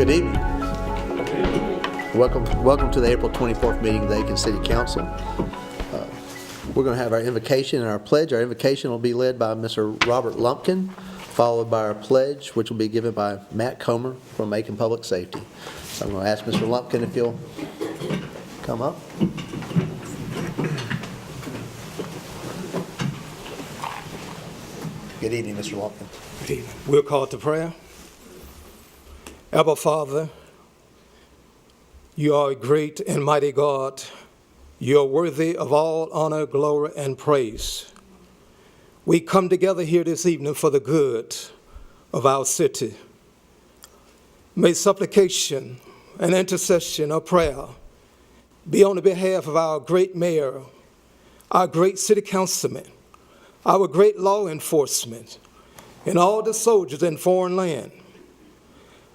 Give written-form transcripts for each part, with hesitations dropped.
Good evening. Welcome to the April 24th meeting of the Aiken City Council. We're going to have our invocation and our pledge. Our invocation will be led by Mr. Robert Lumpkin, followed by our pledge, which will be given by Matt Comer from Aiken Public Safety. So I'm going to ask Mr. Lumpkin if you'll come up. Good evening, Mr. Lumpkin. Good evening. We'll call to prayer. Abba Father, you are a great and mighty God. You are worthy of all honor, glory, and praise. We come together here this evening for the good of our city. May supplication and intercession or prayer be on the behalf of our great mayor, our great city councilman, our great law enforcement, and all the soldiers in foreign land.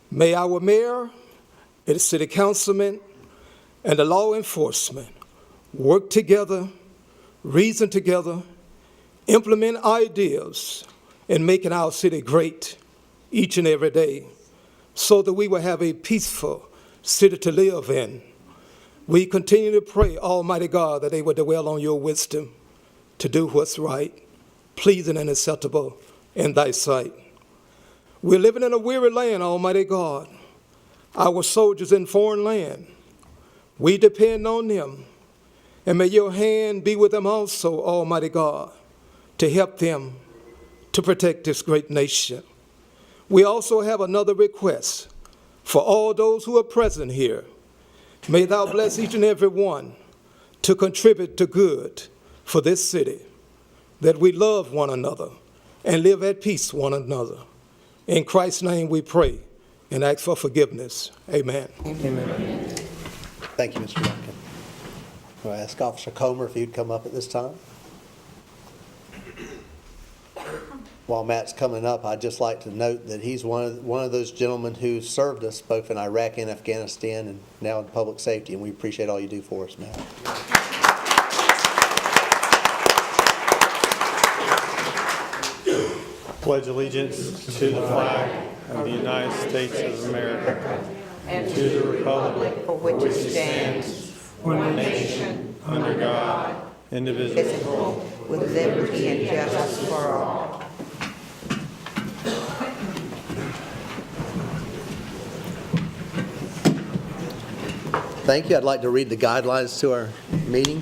May our mayor, the city councilman, and the law enforcement work together, reason together, implement ideas in making our city great each and every day so that we will have a peaceful city to live in. We continue to pray, Almighty God, that they will dwell on your wisdom to do what's right, pleasing and acceptable in thy sight. We're living in a weary land, Almighty God. Our soldiers in foreign land, we depend on them. And may your hand be with them also, Almighty God, to help them to protect this great nation. We also have another request for all those who are present here. May thou bless each and every one to contribute to good for this city, that we love one another and live at peace one another. In Christ's name we pray and ask for forgiveness. Amen. Amen. Thank you, Mr. Lumpkin. I'll ask Officer Comer if he'd come up at this time. While Matt's coming up, I'd just like to note that he's one of those gentlemen who served us both in Iraq and Afghanistan and now in public safety, and we appreciate all you do for us, Matt. Pledge allegiance to the flag of the United States of America and to the republic for which it stands, one nation, under God, indivisible, with liberty and justice for all. Thank you. I'd like to read the guidelines to our meeting.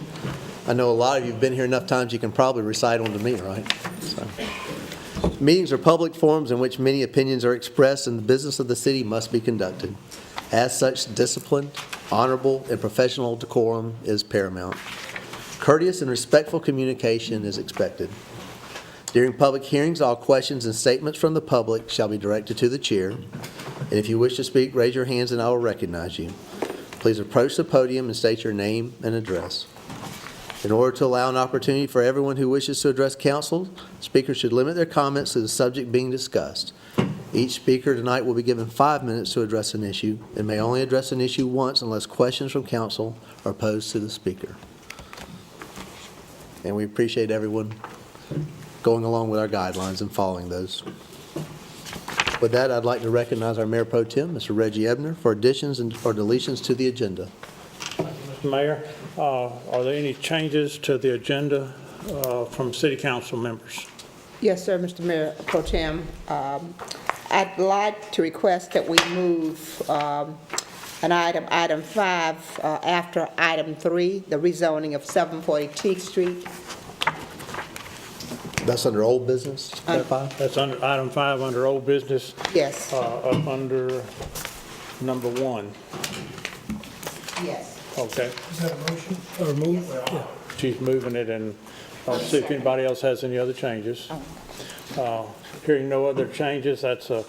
I know a lot of you have been here enough times you can probably recite them to me, right? So. Meetings are public forums in which many opinions are expressed and the business of the city must be conducted. As such, disciplined, honorable, and professional decorum is paramount. Courteous and respectful communication is expected. During public hearings, all questions and statements from the public shall be directed to the chair. And if you wish to speak, raise your hands and I will recognize you. Please approach the podium and state your name and address. In order to allow an opportunity for everyone who wishes to address council, speakers should limit their comments to the subject being discussed. Each speaker tonight will be given 5 minutes to address an issue and may only address an issue once unless questions from council are posed to the speaker. And we appreciate everyone going along with our guidelines and following those. With that, I'd like to recognize our Mayor Pro Tem, Mr. Reggie Ebner, for additions or deletions to the agenda. Mr. Mayor, are there any changes to the agenda from city council members? Yes, sir, Mr. Mayor Pro Tem. I'd like to request that we move an item 5, after item 3, the rezoning of 740 Teague Street. That's under old business, That's under item 5 under old business. Yes. Up under number 1. Yes. Okay. Is that a motion or move? Yeah. She's moving it, and I'll see if anybody else has any other changes. Hearing no other changes, that's a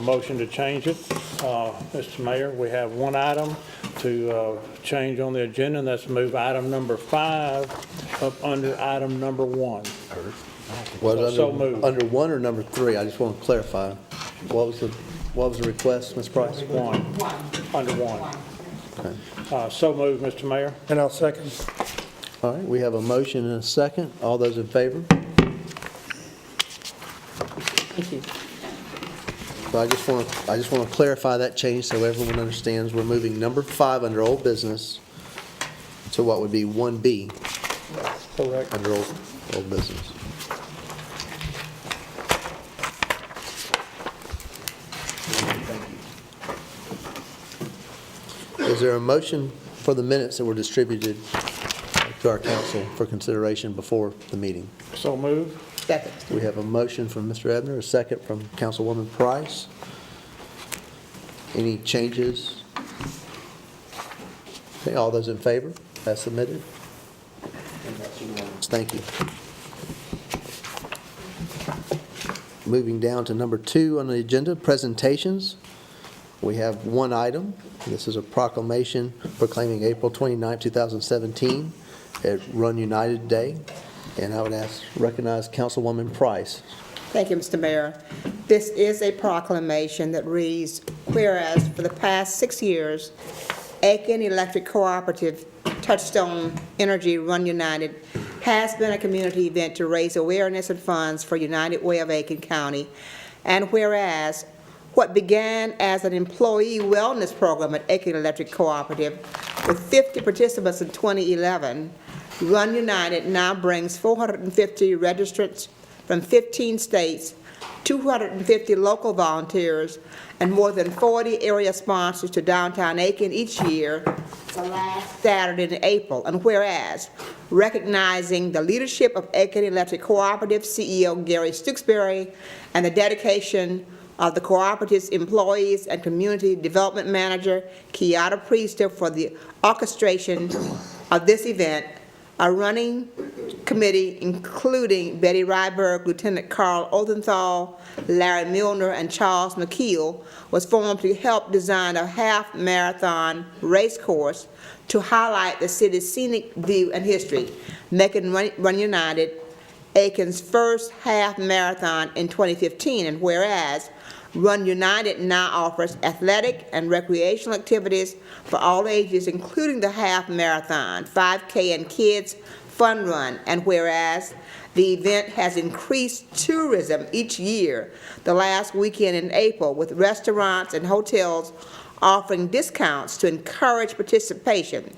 motion to change it. Mr. Mayor, we have one item to change on the agenda, and that's move item number 5 up under item number 1. So moved. Under 1 or number 3? I just want to clarify. What was the request, Ms. Price? 1. Under 1. Okay. So moved, Mr. Mayor. And I'll second. All right, we have a motion and a second. All those in favor? Thank you. So I just want to clarify that change so everyone understands. We're moving number 5 under old business to what would be 1B Correct. under old business. Is there a motion for the minutes that were distributed to our council for consideration before the meeting? So move. Second. We have a motion from Mr. Ebner, a second from Councilwoman Price. Any changes? Okay, all those in favor, as submitted? Thank you. Moving down to number 2 on the agenda, presentations. We have one item. This is a proclamation proclaiming April 29, 2017 at Run United Day. And I would recognize Councilwoman Price. Thank you, Mr. Mayor. This is a proclamation that reads, whereas for the past 6 years, Aiken Electric Cooperative Touchstone Energy Run United has been a community event to raise awareness and funds for United Way of Aiken County. And whereas what began as an employee wellness program at Aiken Electric Cooperative with 50 participants in 2011, Run United now brings 450 registrants from 15 states, 250 local volunteers, and more than 40 area sponsors to downtown Aiken each year, the last Saturday in April. And whereas, recognizing the leadership of Aiken Electric Cooperative CEO Gary Stooksbury and the dedication of the cooperative's employees and community development manager, Kiara Priester, for the orchestration of this event, a running committee including Betty Ryberg, Lieutenant Carl Othenthal, Larry Milner, and Charles McKeel was formed to help design a half-marathon race course to highlight the city's scenic view and history, making Run United Aiken's first half-marathon in 2015. And whereas Run United now offers athletic and recreational activities for all ages, including the half marathon, 5K, and kids fun run. And whereas the event has increased tourism each year, the last weekend in April, with restaurants and hotels offering discounts to encourage participation.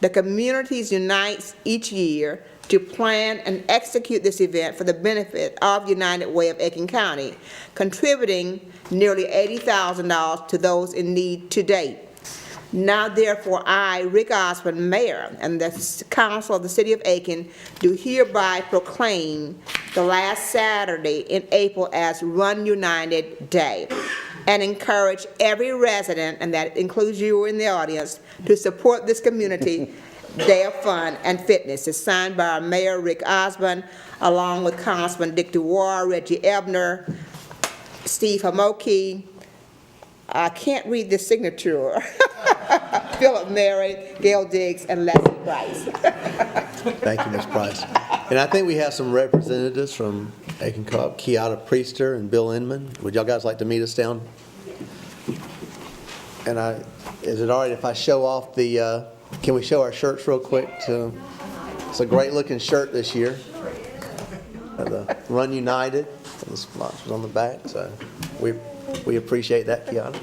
The communities unites each year to plan and execute this event for the benefit of United Way of Aiken County, contributing nearly $80,000 to those in need to date. Now, therefore, I, Rick Osmond, Mayor, and the Council of the City of Aiken do hereby proclaim the last Saturday in April as Run United Day, and encourage every resident, and that includes you in the audience, to support this community Day of Fun and Fitness. It's signed by our Mayor, Rick Osmond, along with Councilman Dick DeWar, Reggie Ebner, Steve Hamoki. I can't read the signature. Philip Mary, Gail Diggs, and Leslie Price. Thank you, Ms. Price. And I think we have some representatives from Aiken Co-op, Kiara Priester and Bill Inman. Would y'all guys like to meet us down? And is it all right if I show off the, can we show our shirts real quick? It's a great looking shirt this year. The Run United, and the sponsors on the back, so we appreciate that, Kiara.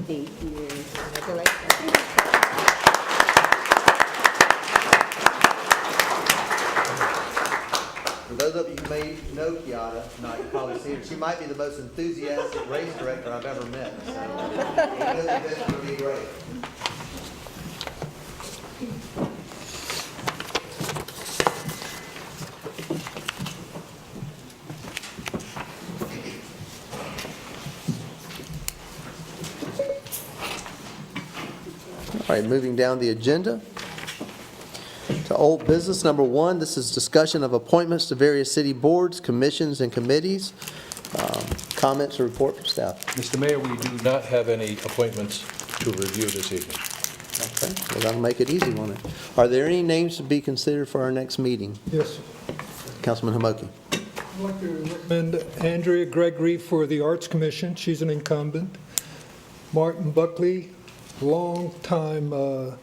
Thank you. Congratulations. For those of you who may know Kiara, not you probably seen her, she might be the most enthusiastic race director I've ever met. So this is going to be great. All right, moving down the agenda to old business number 1. This is discussion of appointments to various city boards, commissions, and committees. Comments or report from staff? Mr. Mayor, we do not have any appointments to review this evening. Okay, well, that'll make it easy, won't it? Are there any names to be considered for our next meeting? Yes. Councilman Homoki. I'd like to recommend Andrea Gregory for the Arts Commission. She's an incumbent. Martin Buckley, longtime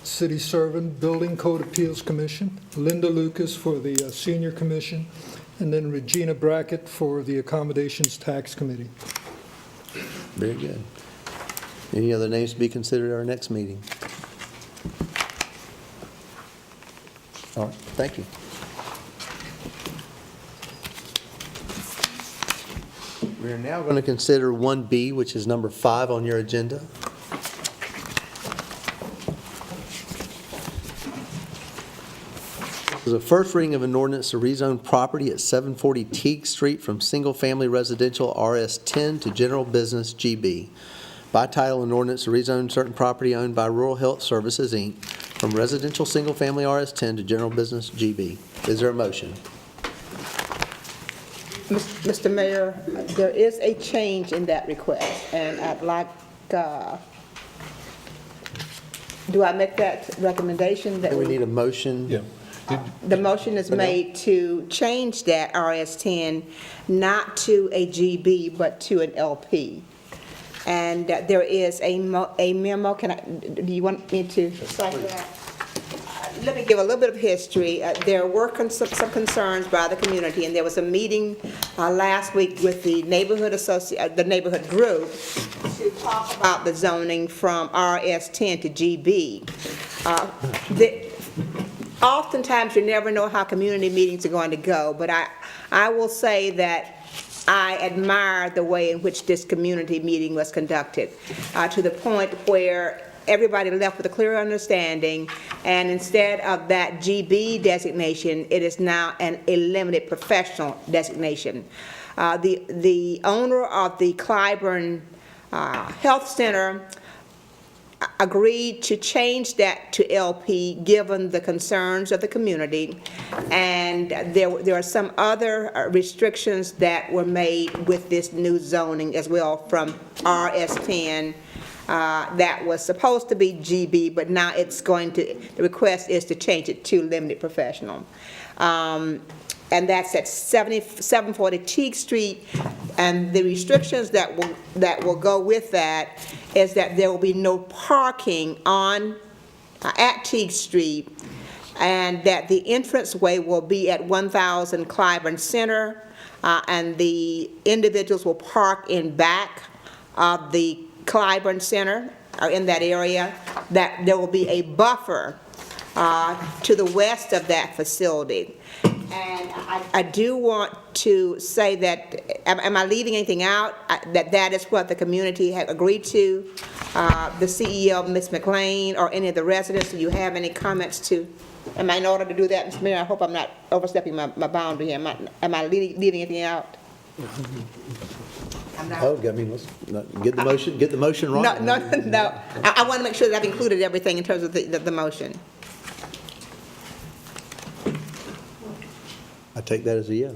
city servant, Building Code Appeals Commission. Linda Lucas for the Senior Commission. And then Regina Brackett for the Accommodations Tax Committee. Very good. Any other names to be considered at our next meeting? All right, thank you. We are now going to consider 1B, which is number 5 on your agenda. This is a first reading of an ordinance to rezone property at 740 Teague Street from single-family residential RS10 to general business GB. By title, an ordinance to rezone certain property owned by Rural Health Services, Inc. from residential single-family RS10 to general business GB. Is there a motion? Mr. Mayor, there is a change in that request, and I'd like, do I make that recommendation? That Do we need a motion? Yeah. The motion is made to change that RS10 not to a GB, but to an LP. And there is a memo, do you want me to cite that? Let me give a little bit of history. There were some concerns by the community, and there was a meeting last week with the neighborhood group to talk about the zoning from RS10 to GB. Oftentimes, you never know how community meetings are going to go, but I will say that I admire the way in which this community meeting was conducted, to the point where everybody left with a clear understanding, and instead of that GB designation, it is now a limited professional designation. The owner of the Clyburn Health Center agreed to change that to LP given the concerns of the community, and there are some other restrictions that were made with this new zoning as well from RS10 that was supposed to be GB, but now it's going to, the request is to change it to limited professional. And that's at 740 Teague Street, and the restrictions that will go with that is that there will be no parking at Teague Street, and that the entranceway will be at 1000 Clyburn Center, and the individuals will park in back of the Clyburn Center, or in that area, that there will be a buffer to the west of that facility. And I do want to say that, am I leaving anything out? That is what the community had agreed to. The CEO, Ms. McLean, or any of the residents, do you have any comments to? Am I in order to do that, Mr. Mayor? I hope I'm not overstepping my boundary here. Am I leaving anything out? Oh, I mean, let's get the motion right. No. I want to make sure that I've included everything in terms of the motion. I take that as a yes.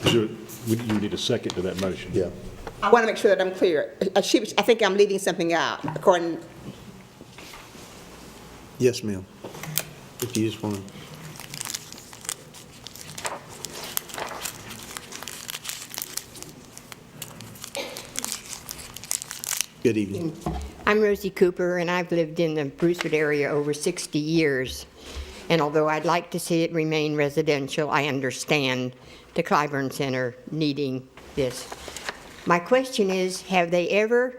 You need a second to that motion. Yeah. I want to make sure that I'm clear. I think I'm leaving something out, according. Yes, ma'am. If you just want to. Good evening. I'm Rosie Cooper, and I've lived in the Brucewood area over 60 years. And although I'd like to see it remain residential, I understand the Clyburn Center needing this. My question is, have they ever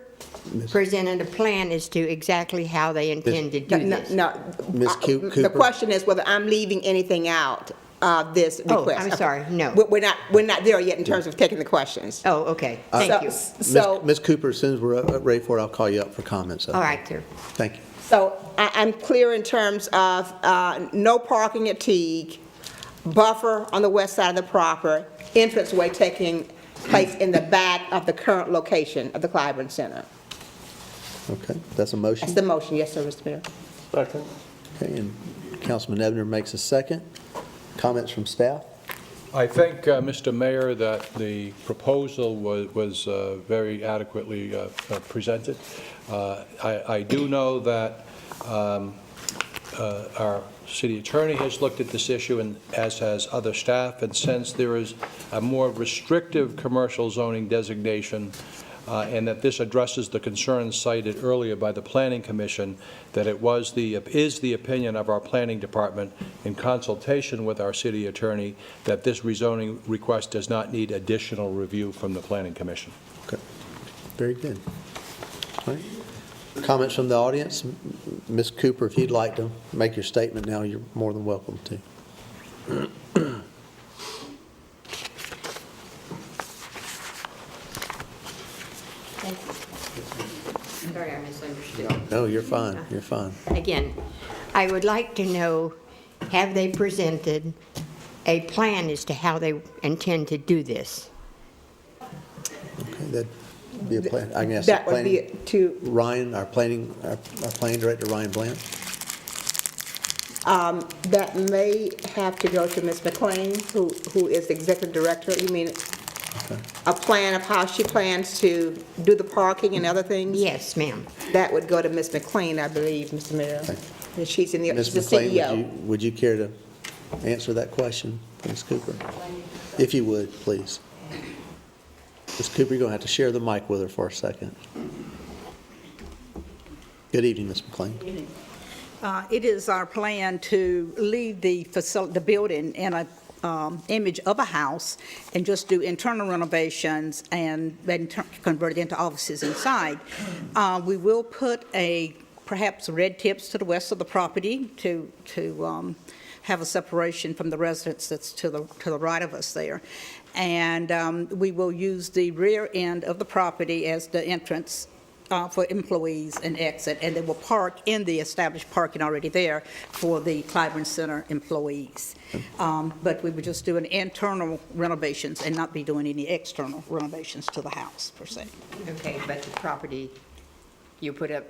presented a plan as to exactly how they intend to do this? No. Ms. Cooper? The question is whether I'm leaving anything out of this request. I'm sorry, no. We're not there yet in terms of taking the questions. Oh, okay, thank you. So, Ms. Cooper, as soon as we're ready for it, I'll call you up for comments. All right, sir. Thank you. so I'm clear in terms of no parking at Teague, buffer on the west side of the proper, entranceway taking place in the back of the current location of the Clyburn Center. Okay, that's a motion. That's the motion, yes, sir, Mr. Mayor. Second. Okay, and Councilman Ebner makes a second. Comments from staff? I think, Mr. Mayor, that the proposal was very adequately presented. I do know that our city attorney has looked at this issue, and as has other staff, and since there is a more restrictive commercial zoning designation, and that this addresses the concerns cited earlier by the Planning Commission, that it is the opinion of our Planning Department in consultation with our city attorney that this rezoning request does not need additional review from the Planning Commission. Okay. Very good. All right. Comments from the audience? Ms. Cooper, if you'd like to make your statement now, you're more than welcome to. Thank you. Sorry, I misunderstood. No, you're fine. You're fine. Again, I would like to know, have they presented a plan as to how they intend to do this? Okay, that'd be a plan. I guess That would be to, Ryan, our planning director, Ryan Bland. that may have to go to Ms. McLean, who is the executive director. You mean a plan of how she plans to do the parking and other things? Yes, ma'am. That would go to Ms. McLean, I believe, Mr. Mayor. And she's in the Ms. the McLean, CEO. would you care to answer that question, Ms. Cooper? If you would, please. Ms. Cooper, you're going to have to share the mic with her for a second. Good evening, Ms. McLean. It is our plan to leave the building in a image of a house and just do internal renovations and then convert it into offices inside. We will put perhaps red tips to the west of the property to have a separation from the residence that's to the right of us there. And we will use the rear end of the property as the entrance for employees and exit, and they will park in the established parking already there for the Clyburn Center employees. But we would just do an internal renovations and not be doing any external renovations to the house, per se. Okay, but the property, you put up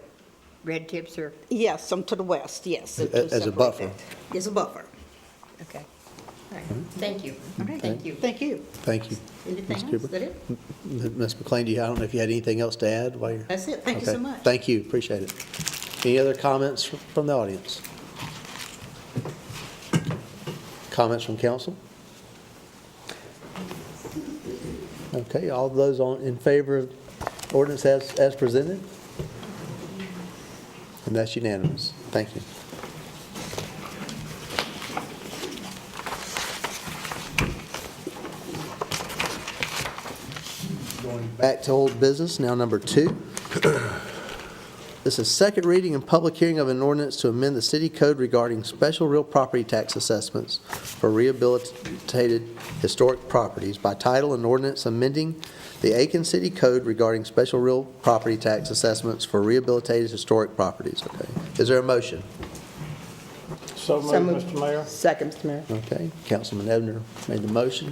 red tips or, Yes, some to the west, yes. to As a separate buffer. that. As a buffer. okay. All right, thank you. All right. Thank you. Thank you. Thank you. Anything Ms. else? Cooper? Is that it? Ms. McLean, I don't know if you had anything else to add while you're... That's it. Thank you so Okay. much. Thank you, appreciate it. Any other comments from the audience? Comments from council? Okay, all those in favor of ordinance as presented? And that's unanimous. Thank you. Going back to old business, now number 2. This is second reading and public hearing of an ordinance to amend the city code regarding special real property tax assessments for rehabilitated historic properties by title, an ordinance amending the Aiken City Code regarding special real property tax assessments for rehabilitated historic properties. Okay. Is there a motion? So So moved, moved. Mr. Mayor. Second, Mr. Mayor. Okay. Councilman Ebner made the motion.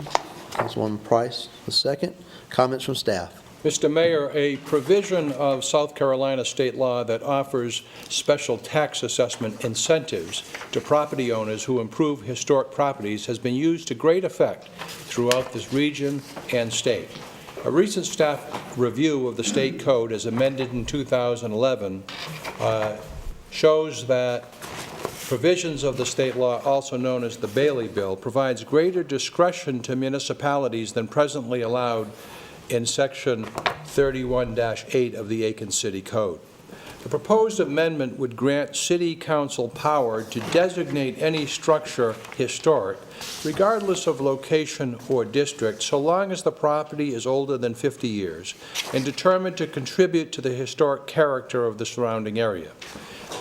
Councilwoman Price, the second. Comments from staff? Mr. Mayor, a provision of South Carolina state law that offers special tax assessment incentives to property owners who improve historic properties has been used to great effect throughout this region and state. A recent staff review of the state code as amended in 2011 shows that provisions of the state law, also known as the Bailey Bill, provides greater discretion to municipalities than presently allowed in Section 31-8 of the Aiken City Code. The proposed amendment would grant City Council power to designate any structure historic, regardless of location or district, so long as the property is older than 50 years and determined to contribute to the historic character of the surrounding area.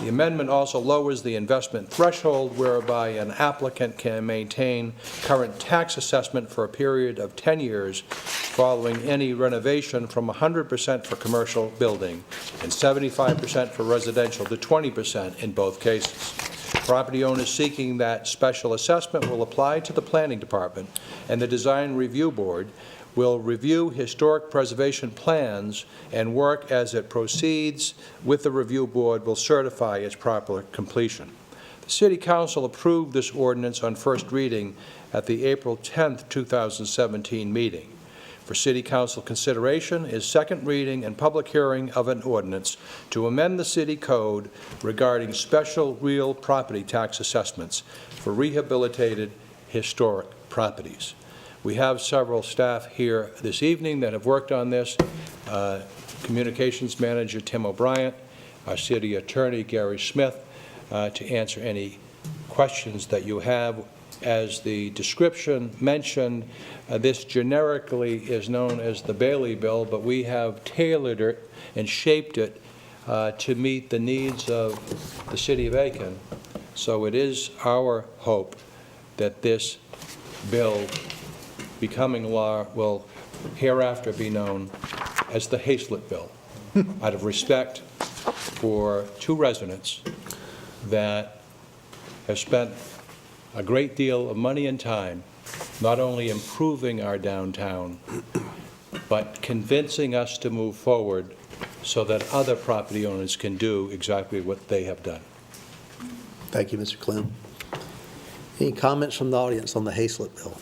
The amendment also lowers the investment threshold whereby an applicant can maintain current tax assessment for a period of 10 years following any renovation from 100% for commercial building and 75% for residential to 20% in both cases. Property owners seeking that special assessment will apply to the Planning Department, and the Design Review Board will review historic preservation plans and work as it proceeds with the review board will certify its proper completion. The City Council approved this ordinance on first reading at the April 10th, 2017 meeting. For City Council consideration is second reading and public hearing of an ordinance to amend the City Code regarding special real property tax assessments for rehabilitated historic properties. We have several staff here this evening that have worked on this. Communications Manager Tim O'Brien, our City Attorney Gary Smith, to answer any questions that you have. As the description mentioned, this generically is known as the Bailey Bill, but we have tailored it and shaped it to meet the needs of the City of Aiken. So it is our hope that this bill, becoming law, will hereafter be known as the Hazlett Bill, out of respect for two residents that have spent a great deal of money and time not only improving our downtown, but convincing us to move forward so that other property owners can do exactly what they have done. Thank you, Mr. Clem. Any comments from the audience on the Hazlett Bill?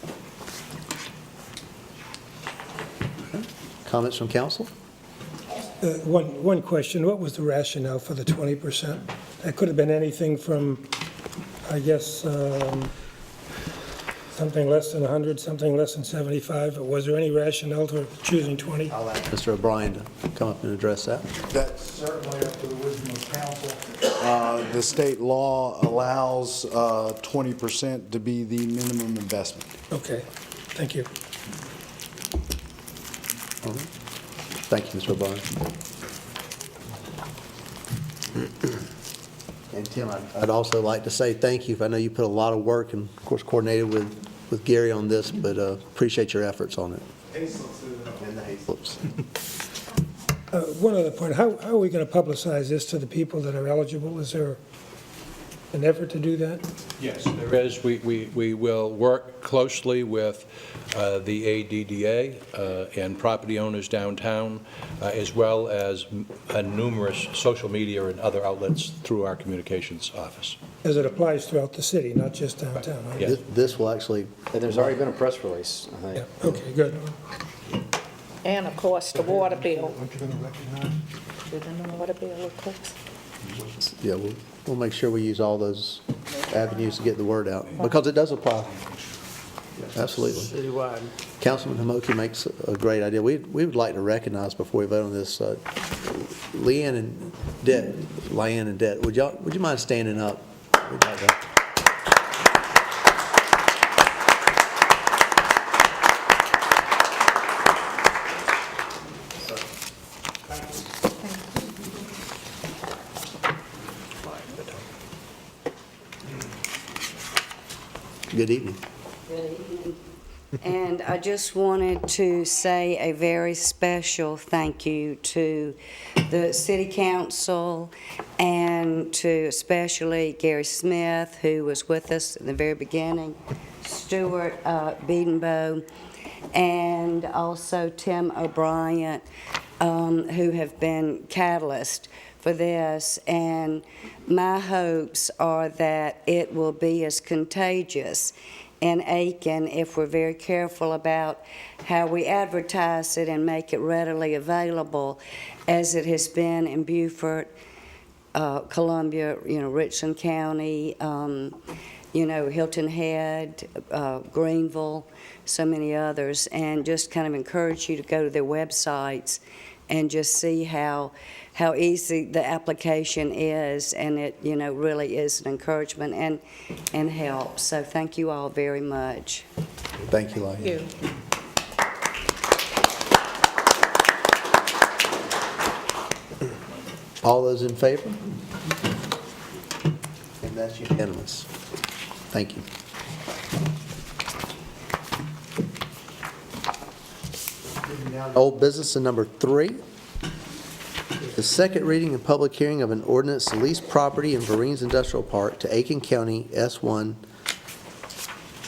Comments from council? One question, what was the rationale for the 20%? That could have been anything from, I guess, something less than 100, something less than 75, but was there any rationale to choosing 20? I'll ask Mr. O'Brien to come up and address that. That's certainly up to the wisdom of council. The state law allows 20% to be the minimum investment. Okay, thank you. All right. Thank you, Mr. O'Brien. And Tim, I'd also like to say thank you. I know you put a lot of work and, of course, coordinated with Gary on this, but appreciate your efforts on it. And the Hazletts. One other point, how are we going to publicize this to the people that are eligible? Is there an effort to do that? Yes, there is. We will work closely with the ADDA and property owners downtown, as well as numerous social media and other outlets through our communications office. As it applies throughout the city, not just downtown? Right? Yes. This will actually. And there's already been a press release, I think. Yeah, okay, good. And of course, the water bill. Aren't you going to recognize? The water bill, of course. Yeah, we'll make sure we use all those avenues to get the word out, because it does apply. Absolutely. Citywide. Councilman Hamoki makes a great idea. We would like to recognize before we vote on this, Leanne and Det. Would you mind standing up? We'd like to. Good evening. And I just wanted to say a very special thank you to the City Council and to especially Gary Smith, who was with us in the very beginning, Stuart Beedenbow, and also Tim O'Brien, who have been catalysts for this. And my hopes are that it will be as contagious in Aiken if we're very careful about how we advertise it and make it readily available, as it has been in Beaufort, Columbia, Richland County, Hilton Head, Greenville, so many others, and just kind of encourage you to go to their websites and just see how easy the application is, and it really is an encouragement and help. So thank you all very much. Thank you, Leanne. Thank you. All those in favor? And that's unanimous. Thank you. Old business and number 3. The second reading and public hearing of an ordinance to lease property in Vereen's Industrial Park to Aiken County S1,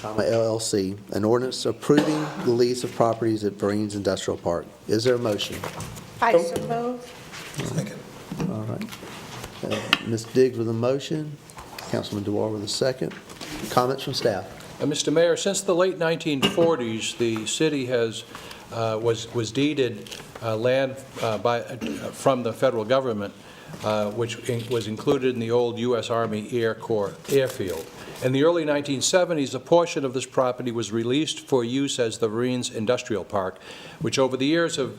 LLC. An ordinance approving the lease of properties at Vereen's Industrial Park. Is there a motion? I so move. Second. All right. Ms. Diggs with a motion, Councilman DeWar with a second. Comments from staff? Mr. Mayor, since the late 1940s, the city was deeded land from the federal government, which was included in the old U.S. Army Air Corps airfield. In the early 1970s, a portion of this property was released for use as the Marines Industrial Park, which over the years have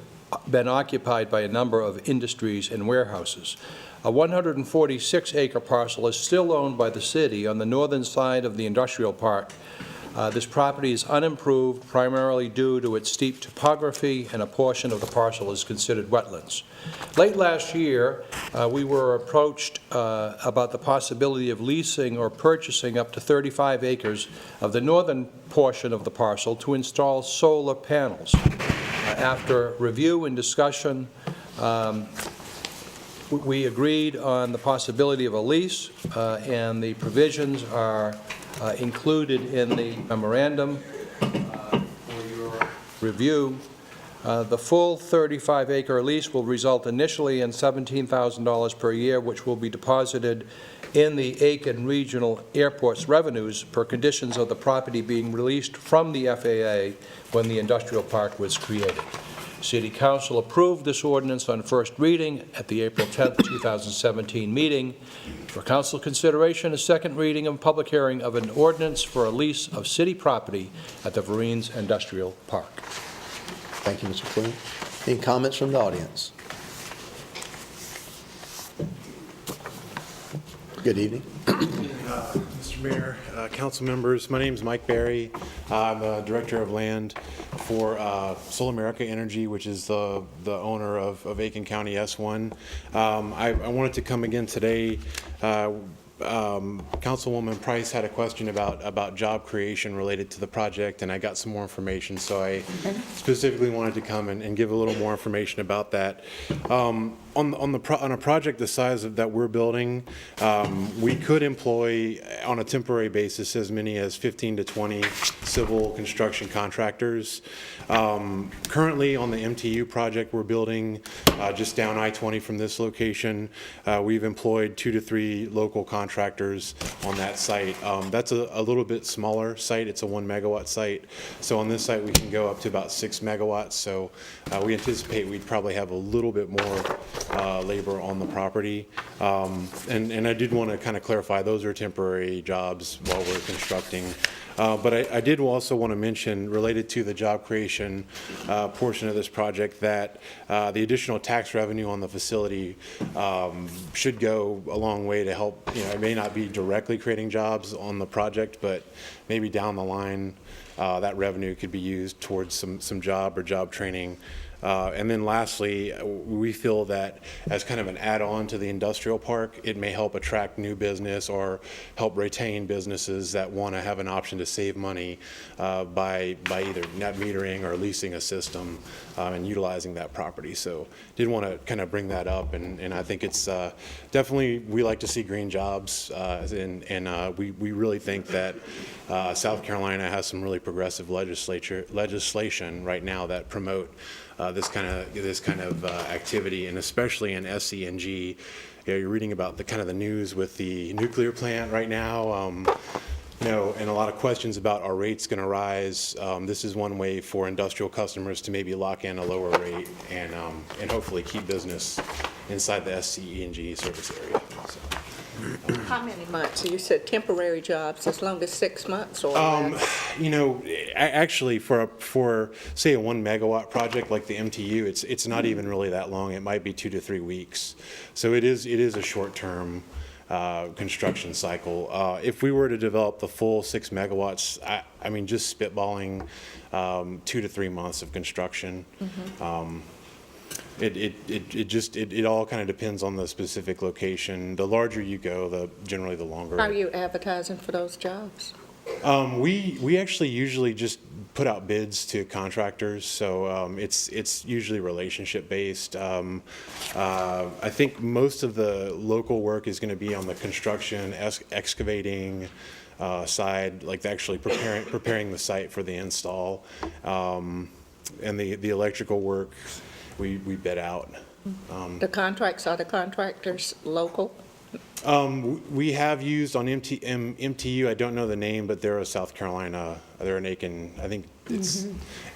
been occupied by a number of industries and warehouses. A 146-acre parcel is still owned by the city on the northern side of the industrial park. This property is unimproved primarily due to its steep topography, and a portion of the parcel is considered wetlands. Late last year, we were approached about the possibility of leasing or purchasing up to 35 acres of the northern portion of the parcel to install solar panels. After review and discussion, we agreed on the possibility of a lease, and the provisions are included in the memorandum for your review. The full 35-acre lease will result initially in $17,000 per year, which will be deposited in the Aiken Regional Airport's revenues per conditions of the property being released from the FAA when the industrial park was created. City Council approved this ordinance on first reading at the April 10, 2017 meeting. For council consideration, a second reading and public hearing of an ordinance for a lease of city property at the Marines Industrial Park. Thank you, Mr. Quinn. Any comments from the audience? Good evening. Mr. Mayor, council members, my name is Mike Berry. I'm the Director of Land for Soul America Energy, which is the owner of Aiken County S1. I wanted to come again today. Councilwoman Price had a question about job creation related to the project, and I got some more information, so I specifically wanted to come and give a little more information about that. On a project the size of that we're building, we could employ on a temporary basis as many as 15 to 20 civil construction contractors. Currently on the MTU project we're building just down I-20 from this location, we've employed 2 to 3 local contractors on that site. That's a little bit smaller site. It's a 1 megawatt site. So on this site we can go up to about 6 megawatts. So we anticipate we'd probably have a little bit more labor on the property. And I did want to kind of clarify, those are temporary jobs while we're constructing. But I did also want to mention, related to the job creation portion of this project, that the additional tax revenue on the facility should go a long way to help. It may not be directly creating jobs on the project, but maybe down the line that revenue could be used towards some job or job training. And then lastly, we feel that as kind of an add-on to the industrial park, it may help attract new business or help retain businesses that want to have an option to save money by either net metering or leasing a system and utilizing that property. So did want to kind of bring that up, and I think it's definitely, we like to see green jobs, and we really think that South Carolina has some really progressive legislation right now that promote this kind of activity, and especially in SCNG. You're reading about the news with the nuclear plant right now, and a lot of questions about, are rates going to rise? This is one way for industrial customers to maybe lock in a lower rate and hopefully keep business inside the SCNG service area. So. How many months? You said temporary jobs, as long as 6 months or less? Actually, for say a 1 megawatt project like the MTU, it's not even really that long. It might be 2 to 3 weeks. So it is a short-term construction cycle. If we were to develop the full 6 megawatts, I mean, just spitballing, 2 to 3 months of construction. Mm-hmm. It all kind of depends on the specific location. The larger you go, generally the longer. How are you advertising for those jobs? We actually usually just put out bids to contractors, so it's usually relationship based. I think most of the local work is going to be on the construction, excavating side, like actually preparing the site for the install, and the electrical work we bid out. The contractors local? We have used on MTU, I don't know the name, but they're a South Carolina, they're an Aiken, I think it's,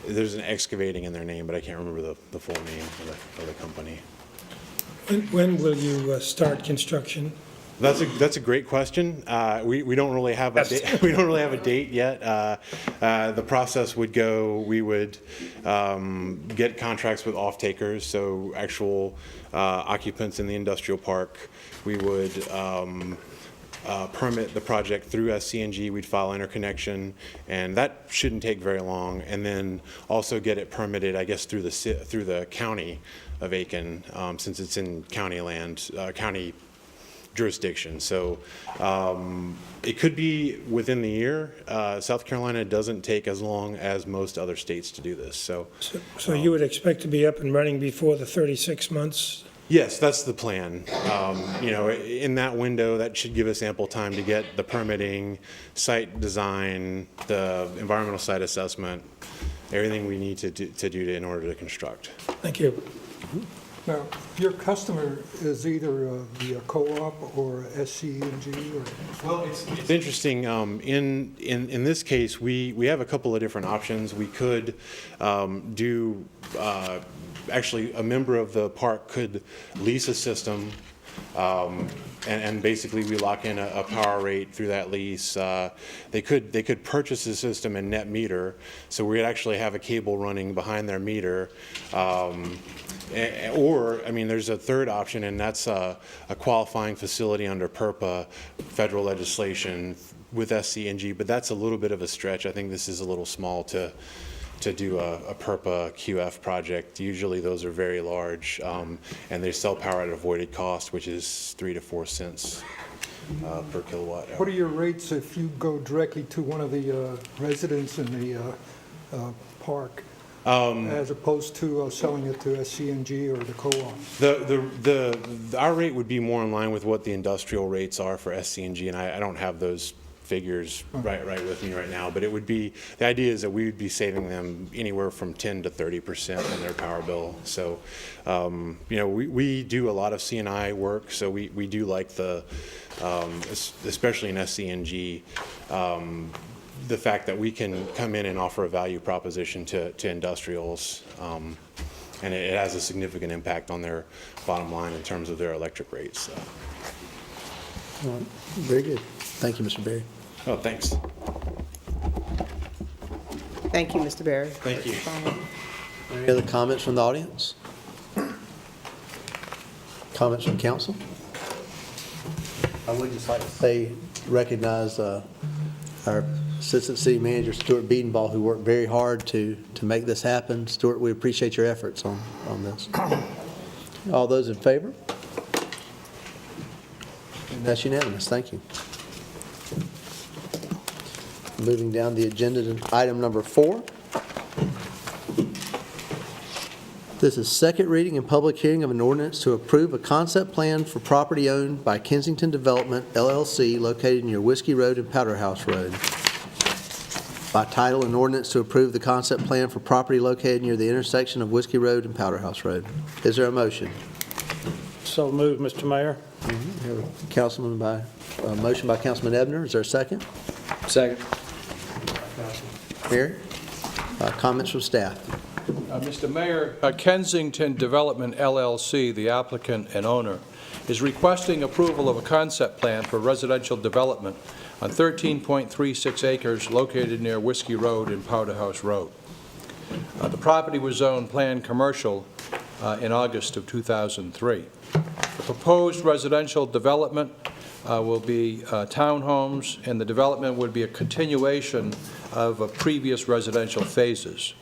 there's an excavating in their name, but I can't remember the full name of the company. When will you start construction? That's a great question. We don't really have a date, we don't really have a date yet. The process would go, we would get contracts with off-takers, so actual occupants in the industrial park. We would permit the project through SCNG. We'd file interconnection, and that shouldn't take very long. And then also get it permitted, I guess, through the county of Aiken, since it's in county land, county jurisdiction. So it could be within the year. South Carolina doesn't take as long as most other states to do this. So You would expect to be up and running before the 36 months? yes, that's the plan. You know, in that window, that should give us ample time to get the permitting, site design, the environmental site assessment, everything we need to do in order to construct. Thank you. Now, your customer is either the co-op or SCNG or? Well, it's interesting. In this case, we have a couple of different options. We could do actually a member of the park could lease a system, and basically we lock in a power rate through that lease. They could purchase a system and net meter, so we'd actually have a cable running behind their meter. Or, I mean, there's a third option, and that's a qualifying facility under PURPA, federal legislation with SCNG, but that's a little bit of a stretch. I think this is a little small to do a PURPA QF project. Usually those are very large, and they sell power at avoided cost, which is 3 to 4 cents per kilowatt hour. What are your rates if you go directly to one of the residents in the park? As opposed to selling it to SCNG or the co-op? Our rate would be more in line with what the industrial rates are for SCNG, and I don't have those figures right with me right now, but it would be, the idea is that we would be saving them anywhere from 10 to 30% on their power bill. So, you know, we do a lot of C&I work, so we do like the, especially in SCNG, the fact that we can come in and offer a value proposition to industrials, and it has a significant impact on their bottom line in terms of their electric rates. So. All right. Very good. Thank you, Mr. Berry. Oh, thanks. Thank you, Mr. Berry. Thank you. Any other comments from the audience? Comments from council? I would just like to say, recognize our Assistant City Manager, Stuart Biedenball, who worked very hard to make this happen. Stuart, we appreciate your efforts on this. All those in favor? And that's unanimous. Thank you. Moving down the agenda to item number 4. This is second reading and public hearing of an ordinance to approve a concept plan for property owned by Kensington Development, LLC, located near Whiskey Road and Powder House Road. By title, an ordinance to approve the concept plan for property located near the intersection of Whiskey Road and Powder House Road. Is there a motion? So moved, Mr. Mayor. We have a motion by Councilman Ebner. Is there a second? Second. Mayor? Comments from staff? Mr. Mayor, Kensington Development LLC, the applicant and owner, is requesting approval of a concept plan for residential development on 13.36 acres located near Whiskey Road and Powder House Road. The property was zoned planned commercial in August of 2003. The proposed residential development will be townhomes, and the development would be a continuation of previous residential phases.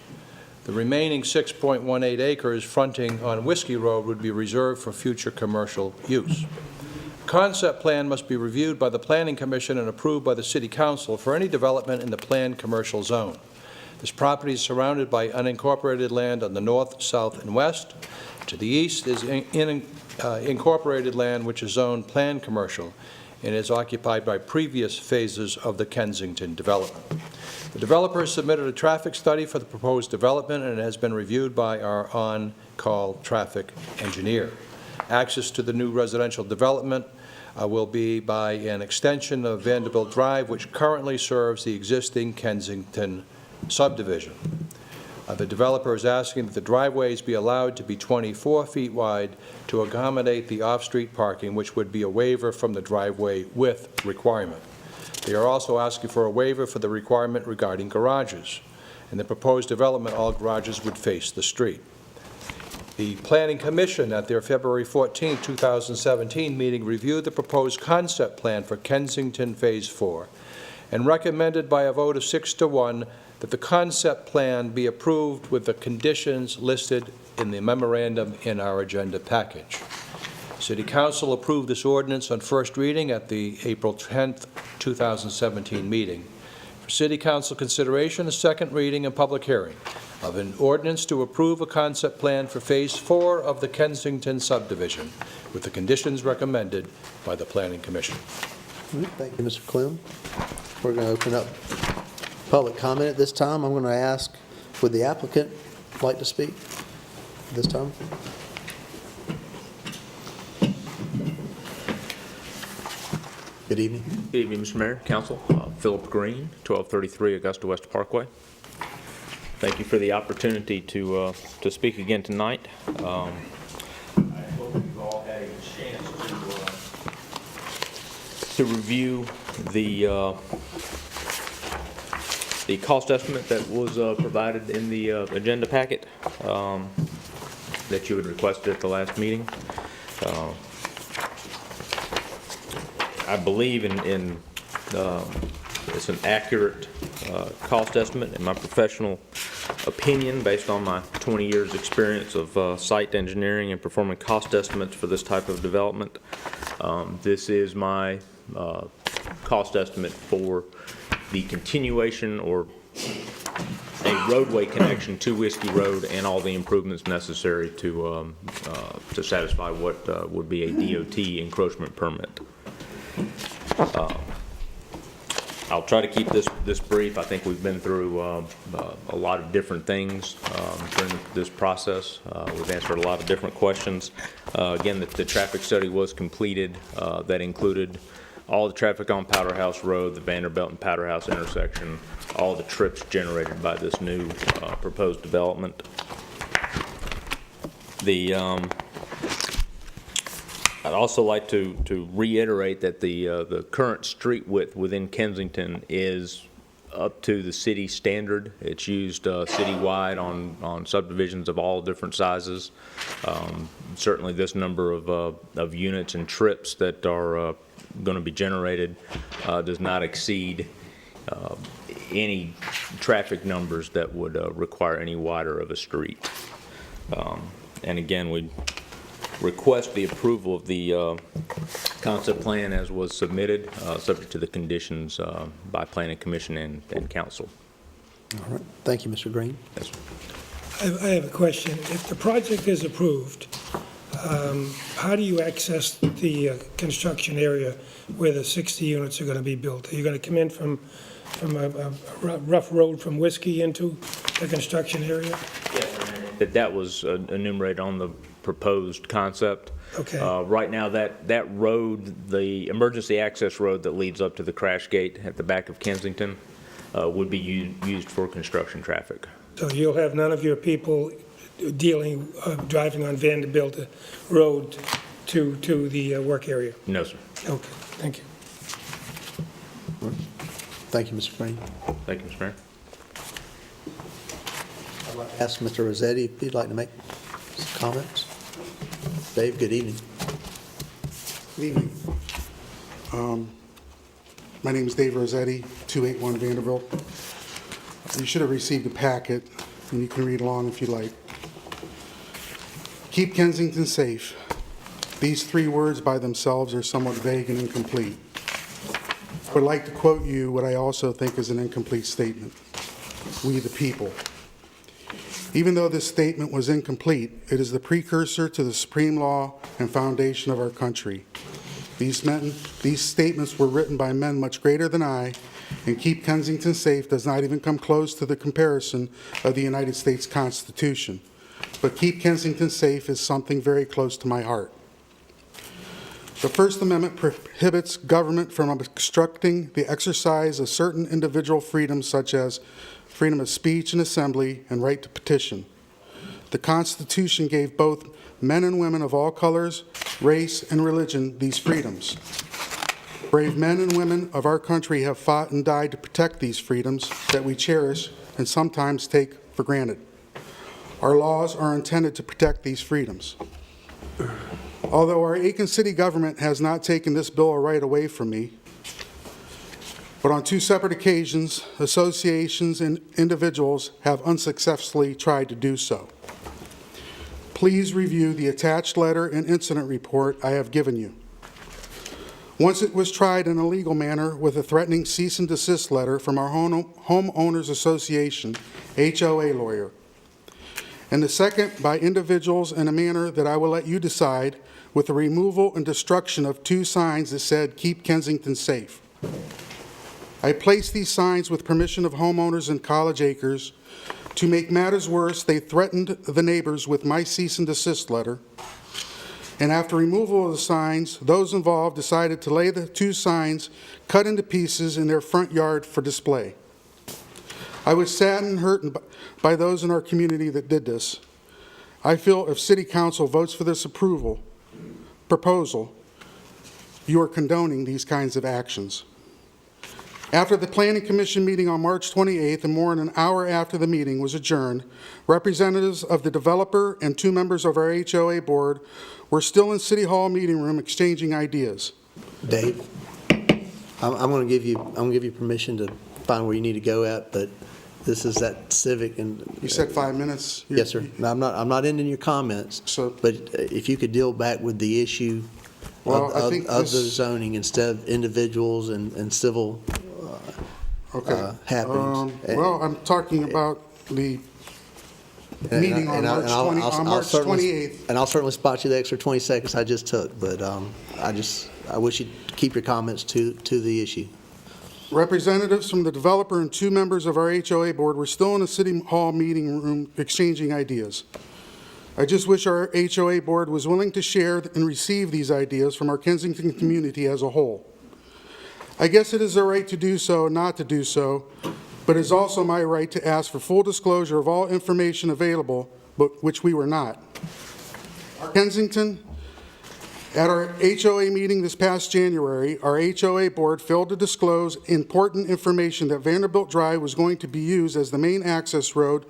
The remaining 6.18 acres fronting on Whiskey Road would be reserved for future commercial use. Concept plan must be reviewed by the Planning Commission and approved by the City Council for any development in the planned commercial zone. This property is surrounded by unincorporated land on the north, south, and west. To the east is incorporated land which is zoned planned commercial and is occupied by previous phases of the Kensington development. The developer has submitted a traffic study for the proposed development, and it has been reviewed by our on-call traffic engineer. Access to the new residential development will be by an extension of Vanderbilt Drive, which currently serves the existing Kensington subdivision. The developer is asking that the driveways be allowed to be 24 feet wide to accommodate the off-street parking, which would be a waiver from the driveway width requirement. They are also asking for a waiver for the requirement regarding garages. In the proposed development, all garages would face the street. The Planning Commission, at their February 14, 2017 meeting, reviewed the proposed concept plan for Kensington Phase 4 and recommended by a vote of 6-1 that the concept plan be approved with the conditions listed in the memorandum in our agenda package. City Council approved this ordinance on first reading at the April 10, 2017 meeting. For City Council consideration, a second reading and public hearing of an ordinance to approve a concept plan for Phase 4 of the Kensington subdivision with the conditions recommended by the Planning Commission. Thank you, Mr. Clem. We're going to open up public comment at this time. I'm going to ask, would the applicant like to speak this time? Good evening. Good evening, Mr. Mayor, Council. Philip Green, 1233 Augusta West Parkway. Thank you for the opportunity to speak again tonight. I hope you've all had a chance to review the cost estimate that was provided in the agenda packet that you had requested at the last meeting. I believe it's an accurate cost estimate in my professional opinion based on my 20 years experience of site engineering and performing cost estimates for this type of development. This is my cost estimate for the continuation or a roadway connection to Whiskey Road and all the improvements necessary to satisfy what would be a DOT encroachment permit. I'll try to keep this brief. I think we've been through a lot of different things during this process. We've answered a lot of different questions. Again, the traffic study was completed. That included all the traffic on Powderhouse Road, the Vanderbilt and Powderhouse intersection, all the trips generated by this new proposed development. I'd also like to reiterate that the current street width within Kensington is up to the city standard. It's used citywide on subdivisions of all different sizes. Certainly this number of units and trips that are going to be generated does not exceed any traffic numbers that would require any wider of a street. And again, we request the approval of the concept plan as was submitted, subject to the conditions by Planning Commission and Council. All right. Thank you, Mr. Green. Yes, sir. I have a question. If the project is approved, how do you access the construction area where the 60 units are going to be built? Are you going to come in from a rough road from Whiskey into the construction area? Yes, that was enumerated on the proposed concept. Okay. Right now, that road, the emergency access road that leads up to the crash gate at the back of Kensington, would be used for construction traffic. So you'll have none of your people driving on Vanderbilt Road to the work area? No, sir. Okay, thank you. Thank you, Mr. Green. Thank you, Mr. Mayor. I'd like to ask Mr. Rossetti if he'd like to make some comments. Dave, good evening. Good evening. My name is Dave Rossetti, 281 Vanderbilt. You should have received a packet, and you can read along if you like. Keep Kensington safe. These three words by themselves are somewhat vague and incomplete. I would like to quote you what I also think is an incomplete statement. We the people. Even though this statement was incomplete, it is the precursor to the supreme law and foundation of our country. These statements were written by men much greater than I, and Keep Kensington Safe does not even come close to the comparison of the United States Constitution. But Keep Kensington Safe is something very close to my heart. The First Amendment prohibits government from obstructing the exercise of certain individual freedoms such as freedom of speech and assembly and right to petition. The Constitution gave both men and women of all colors, race, and religion these freedoms. Brave men and women of our country have fought and died to protect these freedoms that we cherish and sometimes take for granted. Our laws are intended to protect these freedoms. Although our Aiken City government has not taken this bill of right away from me, but on 2 separate occasions, associations and individuals have unsuccessfully tried to do so. Please review the attached letter and incident report I have given you. Once it was tried in a legal manner with a threatening cease and desist letter from our Homeowners Association, HOA lawyer. And the second by individuals in a manner that I will let you decide with the removal and destruction of 2 signs that said, "Keep Kensington Safe." I placed these signs with permission of homeowners in College Acres. To make matters worse, they threatened the neighbors with my cease and desist letter. And after removal of the signs, those involved decided to lay the 2 signs cut into pieces in their front yard for display. I was saddened and hurt by those in our community that did this. I feel if City Council votes for this proposal, you are condoning these kinds of actions. After the Planning Commission meeting on March 28th, and more than an hour after the meeting was adjourned, representatives of the developer and 2 members of our HOA board were still in City Hall meeting room exchanging ideas. Dave, I'm going to give you permission to find where you need to go at, but this is that civic and. You said 5 minutes? Yes, sir. No, I'm not ending your comments, but if you could deal back with the issue of the zoning instead of individuals and civil happenings. Well, I'm talking about the meeting on March 28th. And I'll certainly spot you the extra 20 seconds I just took, but I wish you'd keep your comments to the issue. Representatives from the developer and 2 members of our HOA board were still in the City Hall meeting room exchanging ideas. I just wish our HOA board was willing to share and receive these ideas from our Kensington community as a whole. I guess it is their right to do so and not to do so, but it is also my right to ask for full disclosure of all information available, but which we were not. Kensington, at our HOA meeting this past January, our HOA board failed to disclose important information that Vanderbilt Drive was going to be used as the main access road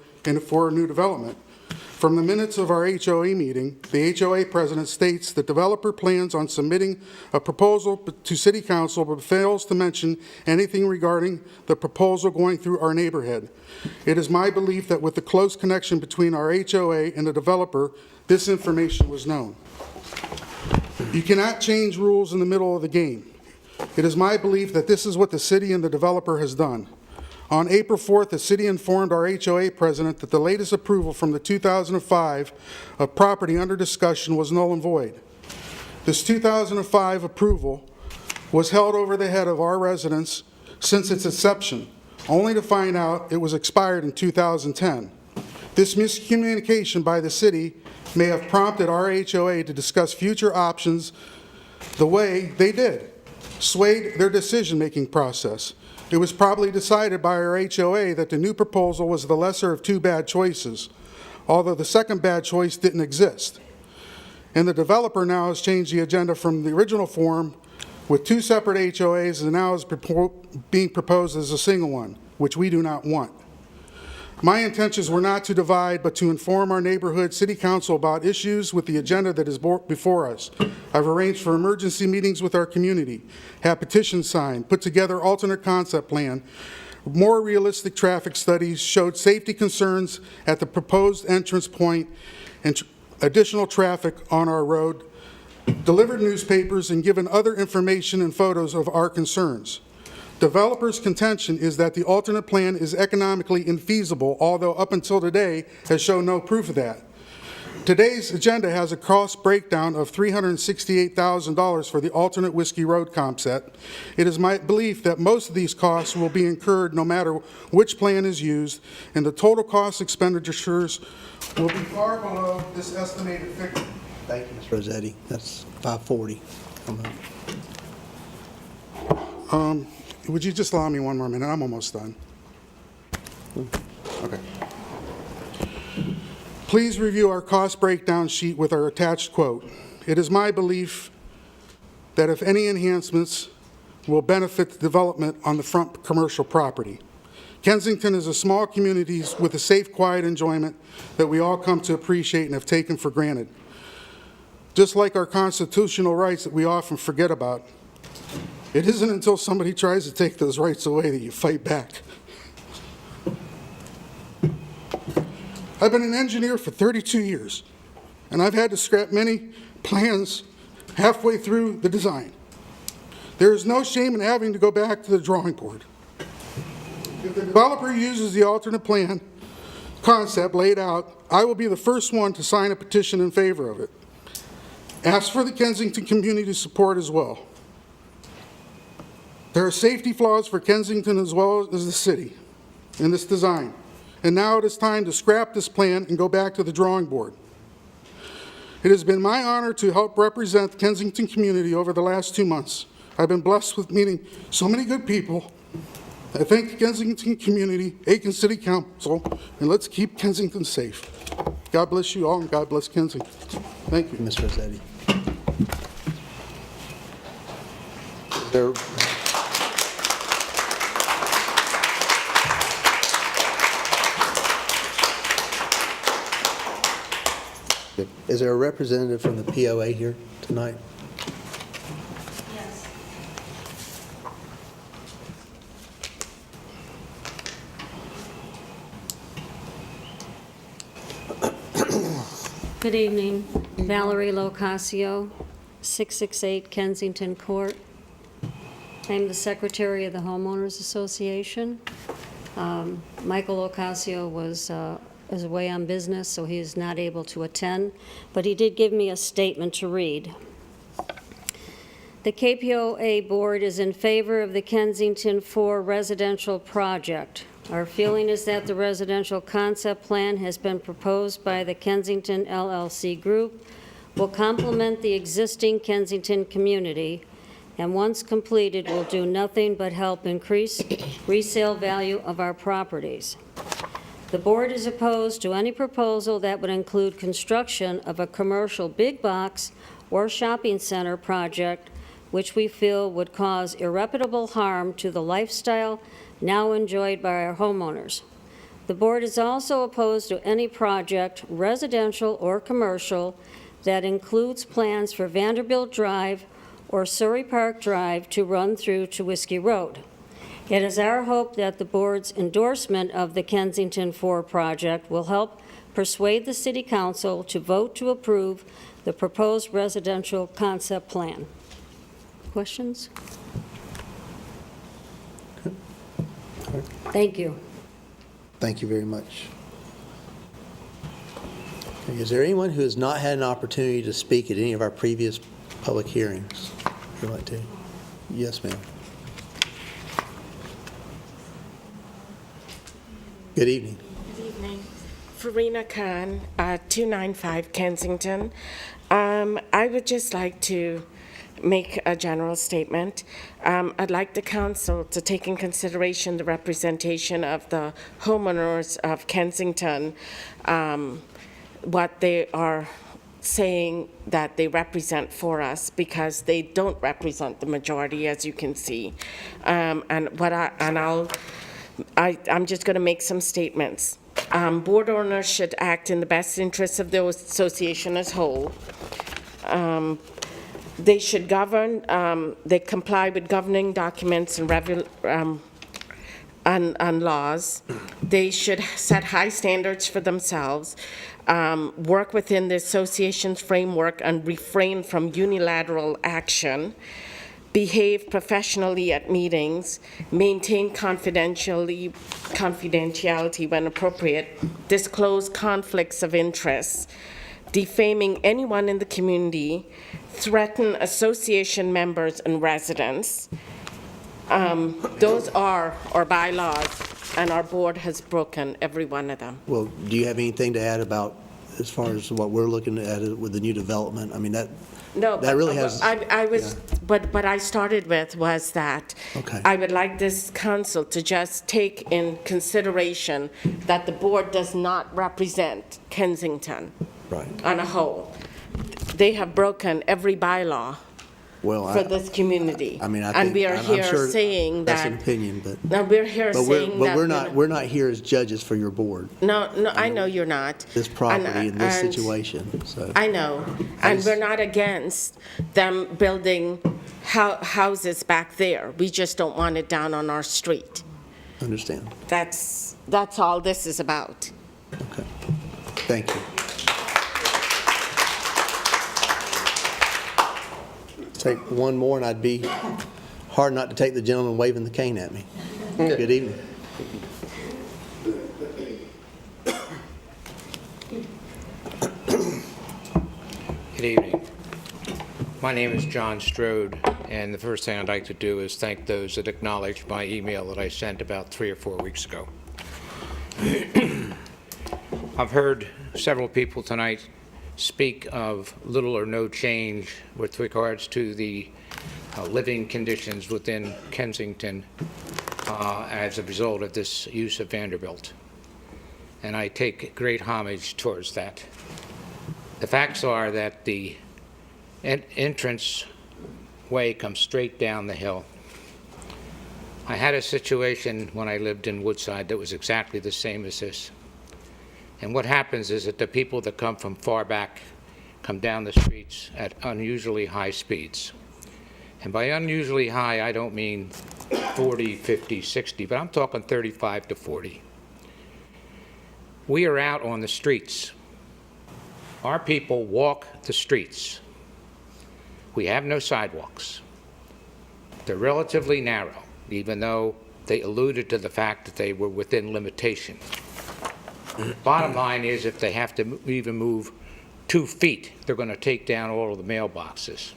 for a new development. From the minutes of our HOA meeting, the HOA president states the developer plans on submitting a proposal to City Council but fails to mention anything regarding the proposal going through our neighborhood. It is my belief that with the close connection between our HOA and the developer, this information was known. You cannot change rules in the middle of the game. It is my belief that this is what the city and the developer has done. On April 4th, the city informed our HOA president that the latest approval from the 2005 of property under discussion was null and void. This 2005 approval was held over the head of our residents since its inception, only to find out it was expired in 2010. This miscommunication by the city may have prompted our HOA to discuss future options the way they did, swayed their decision-making process. It was probably decided by our HOA that the new proposal was the lesser of 2 bad choices, although the second bad choice didn't exist. And the developer now has changed the agenda from the original form with 2 separate HOAs and now is being proposed as a single one, which we do not want. My intentions were not to divide, but to inform our neighborhood city council about issues with the agenda that is before us. I've arranged for emergency meetings with our community, have petitions signed, put together alternate concept plan, more realistic traffic studies, showed safety concerns at the proposed entrance point and additional traffic on our road, delivered newspapers, and given other information and photos of our concerns. Developers' contention is that the alternate plan is economically infeasible, although up until today has shown no proof of that. Today's agenda has a cost breakdown of $368,000 for the alternate Whiskey Road concept. It is my belief that most of these costs will be incurred no matter which plan is used, and the total cost expenditures will be far below this estimated figure. Thank you, Ms. Rossetti. That's 5:40. Would you just allow me one more minute? I'm almost done. Okay. Please review our cost breakdown sheet with our attached quote. It is my belief that if any enhancements will benefit the development on the front commercial property. Kensington is a small community with a safe, quiet enjoyment that we all come to appreciate and have taken for granted. Just like our constitutional rights that we often forget about, it isn't until somebody tries to take those rights away that you fight back. I've been an engineer for 32 years, and I've had to scrap many plans halfway through the design. There is no shame in having to go back to the drawing board. If the developer uses the alternate plan concept laid out, I will be the first one to sign a petition in favor of it. Ask for the Kensington community support as well. There are safety flaws for Kensington as well as the city in this design, and now it is time to scrap this plan and go back to the drawing board. It has been my honor to help represent the Kensington community over the last 2 months. I've been blessed with meeting so many good people. I thank the Kensington community, Aiken City Council, and let's keep Kensington safe. God bless you all, and God bless Kensington. Thank you. Ms. Rossetti. There, is there a representative from the POA here tonight? Yes. Good evening. Valerie Locascio, 668 Kensington Court. I'm the Secretary of the Homeowners Association. Michael Locascio is away on business, so he is not able to attend, but he did give me a statement to read. The KPOA Board is in favor of the Kensington 4 residential project. Our feeling is that the residential concept plan has been proposed by the Kensington LLC Group, will complement the existing Kensington community, and once completed will do nothing but help increase resale value of our properties. The board is opposed to any proposal that would include construction of a commercial big box or shopping center project, which we feel would cause irreparable harm to the lifestyle now enjoyed by our homeowners. The board is also opposed to any project, residential or commercial, that includes plans for Vanderbilt Drive or Surrey Park Drive to run through to Whiskey Road. It is our hope that the board's endorsement of the Kensington 4 project will help persuade the City Council to vote to approve the proposed residential concept plan. Questions? Thank you. Thank you very much. Okay, is there anyone who has not had an opportunity to speak at any of our previous public hearings? Would you like to? Yes, ma'am. Good evening. Good evening. Farina Khan, 295 Kensington. I would just like to make a general statement. I'd like the council to take in consideration the representation of the homeowners of Kensington, what they are saying that they represent for us, because they don't represent the majority, as you can see. I'm just going to make some statements. Board owners should act in the best interests of the association as whole. They should govern, they comply with governing documents and laws. They should set high standards for themselves, work within the association's framework and refrain from unilateral action, behave professionally at meetings, maintain confidentiality when appropriate, disclose conflicts of interest, defaming anyone in the community, threaten association members and residents. Those are our bylaws, and our board has broken every one of them. Well, do you have anything to add about as far as what we're looking at it with the new development? I mean, that No, that really has. I was, but I started with was that Okay. I would like this council to just take in consideration that the board does not represent Kensington Right. on a whole. They have broken every bylaw Well, for this community. I mean, I And think, we are I'm here sure saying that's an that, opinion, but. now we're here But saying that. we're not here as judges for your board, No, I know you're not. this property in this and situation, so. I know, and we're not against them building houses back there. We just don't want it down on our street. Understand. That's all this is about. Okay. Thank you. Take one more, and I'd be hard not to take the gentleman waving the cane at me. Good evening. Good evening. My name is John Strode, and the first thing I'd like to do is thank those that acknowledged my email that I sent about 3 or 4 weeks ago. I've heard several people tonight speak of little or no change with regards to the living conditions within Kensington as a result of this use of Vanderbilt. And I take great homage towards that. The facts are that the entrance way comes straight down the hill. I had a situation when I lived in Woodside that was exactly the same as this. And what happens is that the people that come from far back come down the streets at unusually high speeds. And by unusually high, I don't mean 40, 50, 60, but I'm talking 35 to 40. We are out on the streets. Our people walk the streets. We have no sidewalks. They're relatively narrow, even though they alluded to the fact that they were within limitation. Bottom line is, if they have to even move 2 feet, they're going to take down all of the mailboxes.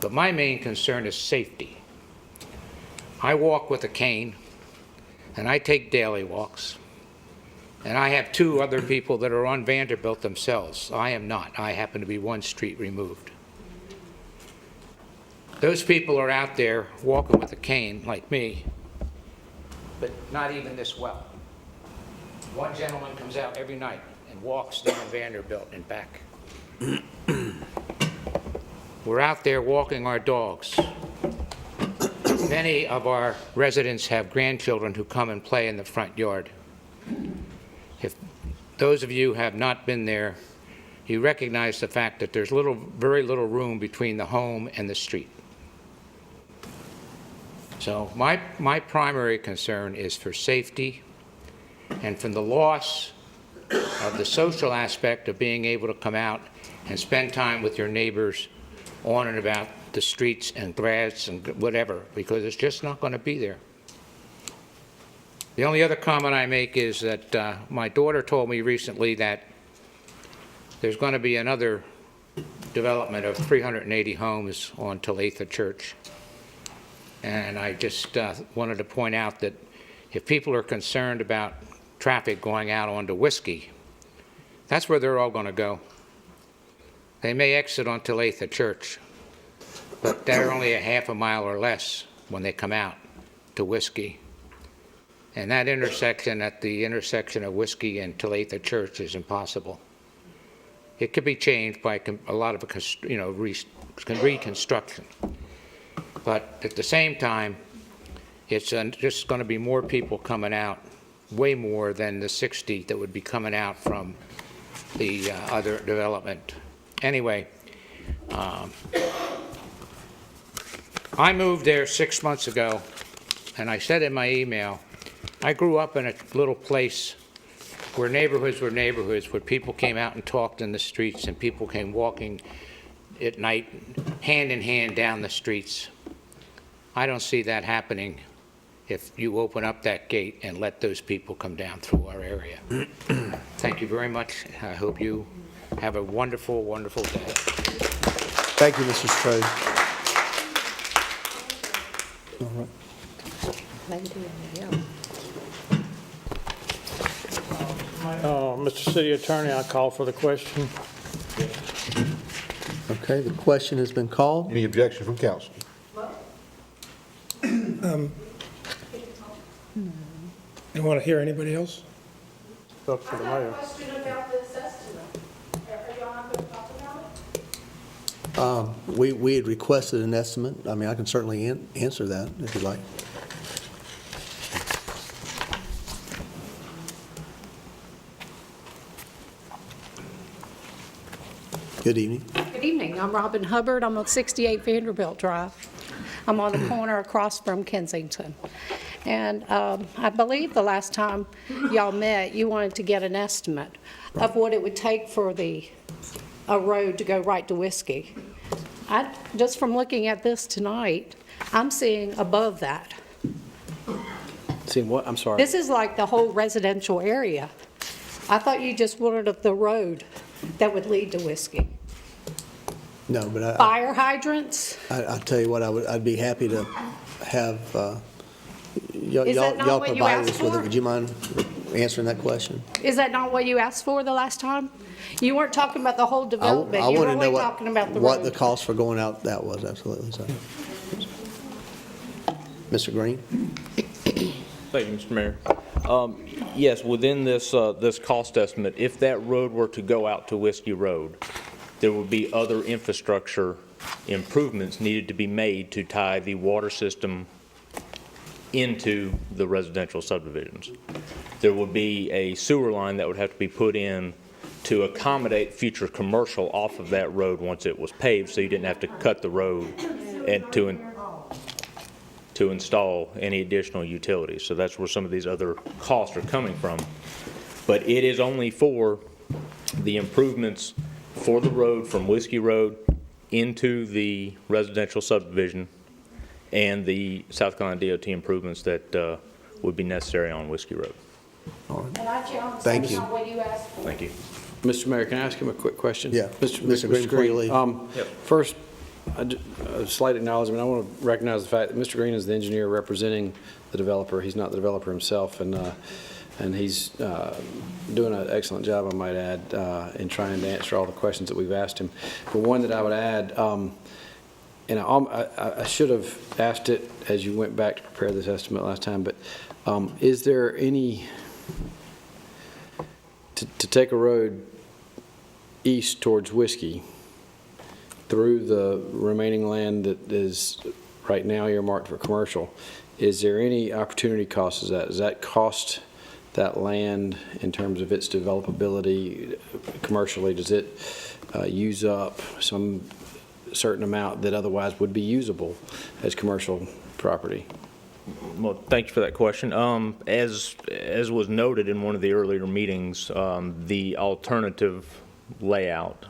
But my main concern is safety. I walk with a cane, and I take daily walks. And I have 2 other people that are on Vanderbilt themselves. I am not. I happen to be 1 street removed. Those people are out there walking with a cane, like me, but not even this well. One gentleman comes out every night and walks down Vanderbilt and back. We're out there walking our dogs. Many of our residents have grandchildren who come and play in the front yard. If those of you have not been there, you recognize the fact that there's very little room between the home and the street. So my primary concern is for safety and from the loss of the social aspect of being able to come out and spend time with your neighbors on and about the streets and grass and whatever, because it's just not going to be there. The only other comment I make is that my daughter told me recently that there's going to be another development of 380 homes on Talitha Church. And I just wanted to point out that if people are concerned about traffic going out onto Whiskey, that's where they're all going to go. They may exit on Talitha Church, but they're only a half a mile or less when they come out to Whiskey. And that intersection at the intersection of Whiskey and Talitha Church is impossible. It could be changed by a lot of reconstruction. But at the same time, it's just going to be more people coming out, way more than the 60 that would be coming out from the other development. Anyway, I moved there 6 months ago, and I said in my email, I grew up in a little place where neighborhoods were neighborhoods, where people came out and talked in the streets, and people came walking at night, hand in hand down the streets. I don't see that happening if you open up that gate and let those people come down through our area. Thank you very much. I hope you have a wonderful, wonderful day. Thank you, Mr. Strode. All right. Mr. City Attorney, I call for the question. Okay, the question has been called. Any objection from council? You want to hear anybody else? It's up to the mayor. Question about this estimate. Are y'all not going to talk about it? We had requested an estimate. I mean, I can certainly answer that if you'd like. Good evening. Good evening. I'm Robin Hubbard. I'm on 68 Vanderbilt Drive. I'm on the corner across from Kensington. And I believe the last time y'all met, you wanted to get an estimate of what it would take for a road to go right to Whiskey. Just from looking at this tonight, I'm seeing above that. Seeing what? I'm sorry. This is like the whole residential area. I thought you just wanted the road that would lead to Whiskey. No, but Fire hydrants? I tell you what, I'd be happy to have, y'all Is that not what you provided asked us with it. for? Would you mind answering that question? Is that not what you asked for the last time? You weren't talking about the whole I development. You were want to know only talking about the what the road. cost for going out that was, absolutely. So, Mr. Green? Thank you, Mr. Mayor. Yes, within this, this cost estimate, if that road were to go out to Whiskey Road, there would be other infrastructure improvements needed to be made to tie the water system into the residential subdivisions. There would be a sewer line that would have to be put in to accommodate future commercial off of that road once it was paved, so you didn't have to cut the road and to install any additional utilities. So that's where some of these other costs are coming from. But it is only for the improvements for the road from Whiskey Road into the residential subdivision and the South Carolina DOT improvements that would be necessary on Whiskey Road. Thank you. What you asked for. Thank you. Mr. Mayor, can I ask him a quick question? Yeah. Mr. Green, before you leave. First, a slight acknowledgement. I want to recognize the fact that Mr. Green is the engineer representing the developer. He's not the developer himself, and he's doing an excellent job, I might add, in trying to answer all the questions that we've asked him. But one that I would add, and I should have asked it as you went back to prepare this estimate last time, but is there any, to take a road east towards Whiskey through the remaining land that is right now earmarked for commercial, is there any opportunity cost? Does that cost that land in terms of its developability commercially? Does it use up some certain amount that otherwise would be usable as commercial property? Well, thank you for that question. As was noted in one of the earlier meetings, the alternative layout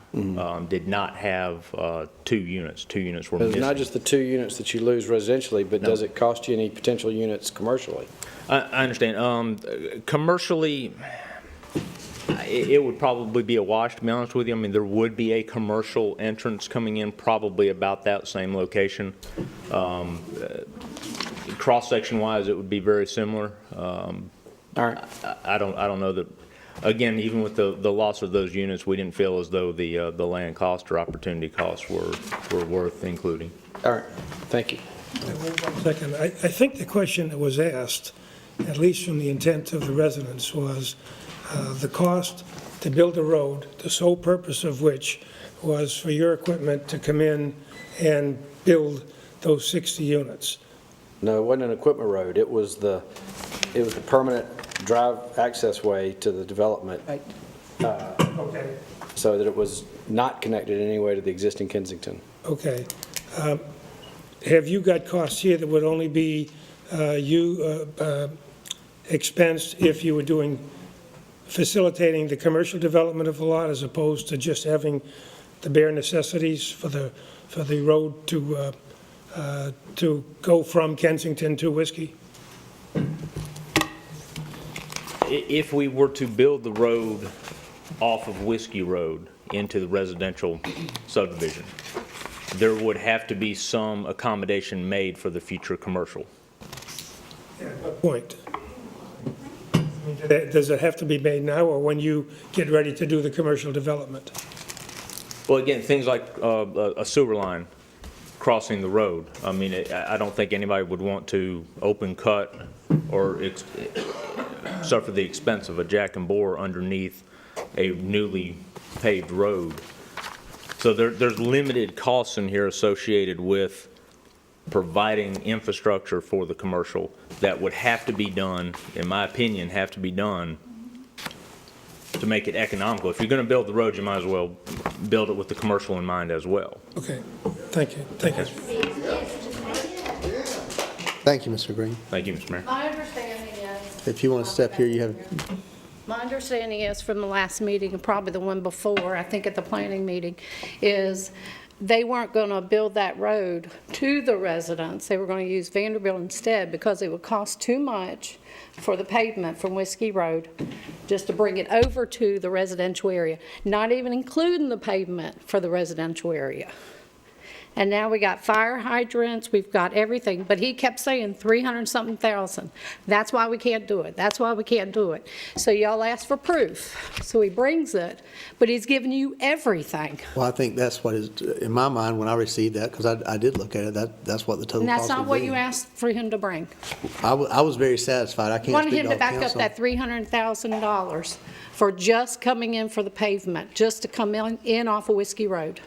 did not have 2 units. 2 units were It's missing. not just the 2 units that you lose residentially, but No. does it cost you any potential units commercially? I understand. Commercially, it would probably be a wash, to be honest with you. I mean, there would be a commercial entrance coming in probably about that same location. Cross-section wise, it would be very similar. All right. I don't know that, again, even with the loss of those units, we didn't feel as though the land cost or opportunity costs were worth including. All right. Thank you. One second. I think the question that was asked, at least from the intent of the residents, was the cost to build a road, the sole purpose of which was for your equipment to come in and build those 60 units. No, it wasn't an equipment road. It was the permanent drive access way to the development. Okay. So that it was not connected in any way to the existing Kensington. Okay. Have you got costs here that would only be expensed if you were facilitating the commercial development of the lot as opposed to just having the bare necessities for the road to go from Kensington to Whiskey? If we were to build the road off of Whiskey Road into the residential subdivision, there would have to be some accommodation made for the future commercial. At what point? Does it have to be made now or when you get ready to do the commercial development? Well, again, things like a sewer line crossing the road. I mean, I don't think anybody would want to open cut or suffer the expense of a jack and bore underneath a newly paved road. So there's limited costs in here associated with providing infrastructure for the commercial that would have to be done, in my opinion, have to be done to make it economical. If you're going to build the road, you might as well build it with the commercial in mind as well. Okay, thank you, thank you. Thank you, Mr. Green. Thank you, Mr. Mayor. My understanding is, If you want to step here, you have, my understanding is from the last meeting, and probably the one before, I think at the planning meeting, is they weren't going to build that road to the residents. They were going to use Vanderbilt instead because it would cost too much for the pavement from Whiskey Road just to bring it over to the residential area, not even including the pavement for the residential area. And now we got fire hydrants, we've got everything, but he kept saying 300-something thousand. That's why we can't do it. That's why we can't do it. So y'all asked for proof. So he brings it, but he's giving you everything. well, I think that's what is, in my mind, when I received that, because I did look at it, that's what the total And cost that's not would what be. you asked for him to bring. I was very satisfied. I can't Wanted speak him to to back up council. that $300,000 for just coming in for the pavement, just to come in off of Whiskey Road.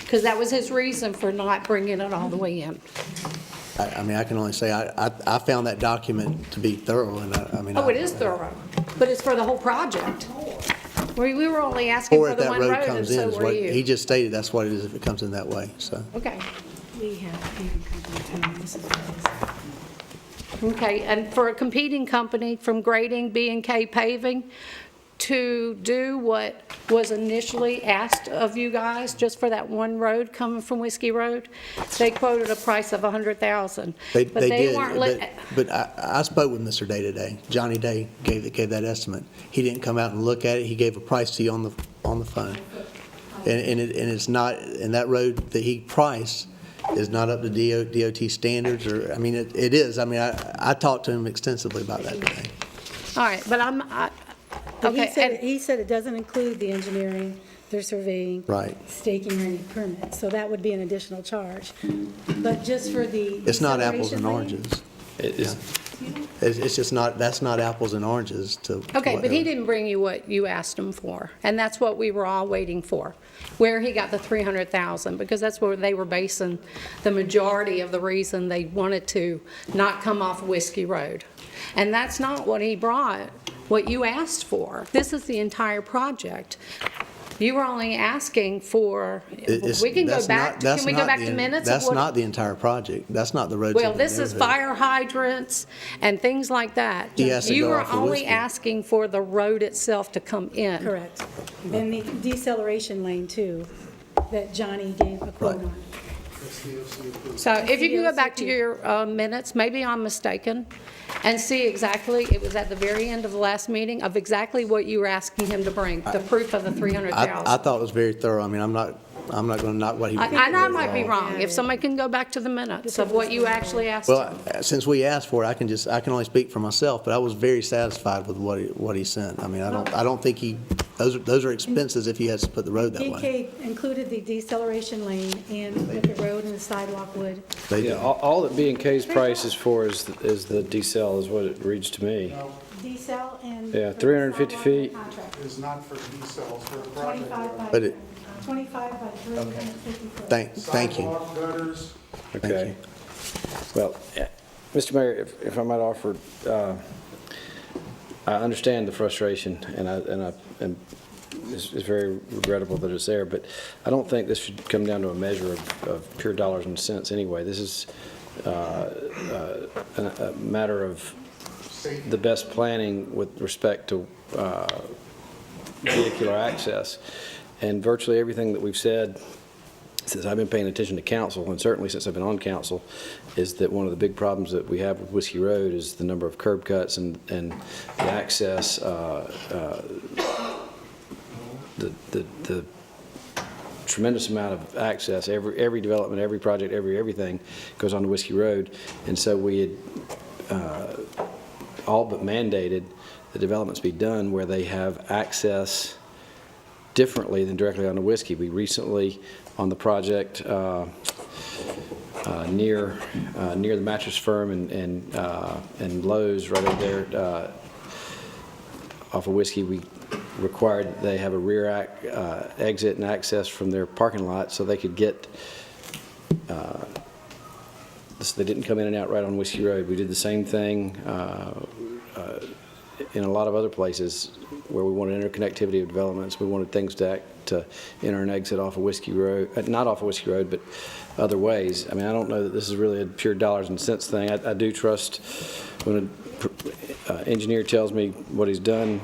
Because that was his reason for not bringing it all the way in. I mean, I can only say, I found that document to be thorough, and I mean. Oh, it is thorough, but it's for the whole project. We were only asking Or for if the that one road road, and comes in, so is were what, he you. just stated that's what it is if it comes in that way, so. Okay. We have paving company too. This is what it is. Okay, and for a competing company from grading B&K Paving to do what was initially asked of you guys, just for that one road coming from Whiskey Road, they quoted a price of $100,000. They But they did, weren't but I spoke with Mr. Day today. Johnny Day gave that estimate. He didn't come out and look at it. He gave a price to you on the phone. And it's not, and that road that he priced is not up to DOT standards, or, I mean, it is. I mean, I talked to him extensively about that today. All right, but But okay. he said it doesn't include the engineering, the surveying. Right. Staking or any permits, so that would be an additional charge. But just for the. It's not apples and deceleration oranges. It is. It's just not, that's not apples and oranges to. Okay, but whatever. he didn't bring you what you asked him for, and that's what we were all waiting for, where he got the $300,000, because that's where they were basing the majority of the reason they wanted to not come off Whiskey Road. And that's not what he brought, what you asked for. This is the entire project. You were only asking for, we can go back, can we go back to minutes? of That's what- not the entire project. That's not the roads. Well, in the this is neighborhood. fire hydrants and things like that. He has to You go were off of only Whiskey. asking for the road itself to come in. Correct. And the deceleration lane too, that Johnny gave a quote on. So if you can go back to your minutes, maybe I'm mistaken, and see exactly, it was at the very end of the last meeting, of exactly what you were asking him to bring, the proof of the I 300,000. thought it was very thorough. I mean, I'm not going to knock what he. I know I might be wrong. If somebody can go back to the minutes of what you actually asked him. Well, since we asked for it, I can only speak for myself, but I was very satisfied with what he sent. I mean, I don't think those are expenses if he has to put the road that way. DK included the deceleration lane and what the road and the sidewalk would. Yeah, all that B&K's price is for is the decel is what it reads to me. Decel and. Yeah, 350 feet. It's not for decels, for the project. 25 by, But it- 25 by 350 foot. Thank you. Sidewalk, gutters. Okay. Well, Mr. Mayor, if I might offer, I understand the frustration, and it's very regrettable that it's there, but I don't think this should come down to a measure of pure dollars and cents anyway. This is a matter of the best planning with respect to vehicular access. And virtually everything that we've said since I've been paying attention to council, and certainly since I've been on council, is that one of the big problems that we have with Whiskey Road is the number of curb cuts and the access, the tremendous amount of access. Every development, every project, everything goes on to Whiskey Road, and so we had all but mandated the developments be done where they have access differently than directly on the Whiskey. We recently, on the project near the mattress firm and Lowe's right over there off of Whiskey, we required that they have a rear exit and access from their parking lot so they could get, they didn't come in and out right on Whiskey Road. We did the same thing in a lot of other places where we wanted interconnectivity of developments. We wanted things to enter and exit off of Whiskey Road, not off of Whiskey Road, but other ways. I mean, I don't know that this is really a pure dollars and cents thing. I do trust when an engineer tells me what he's done,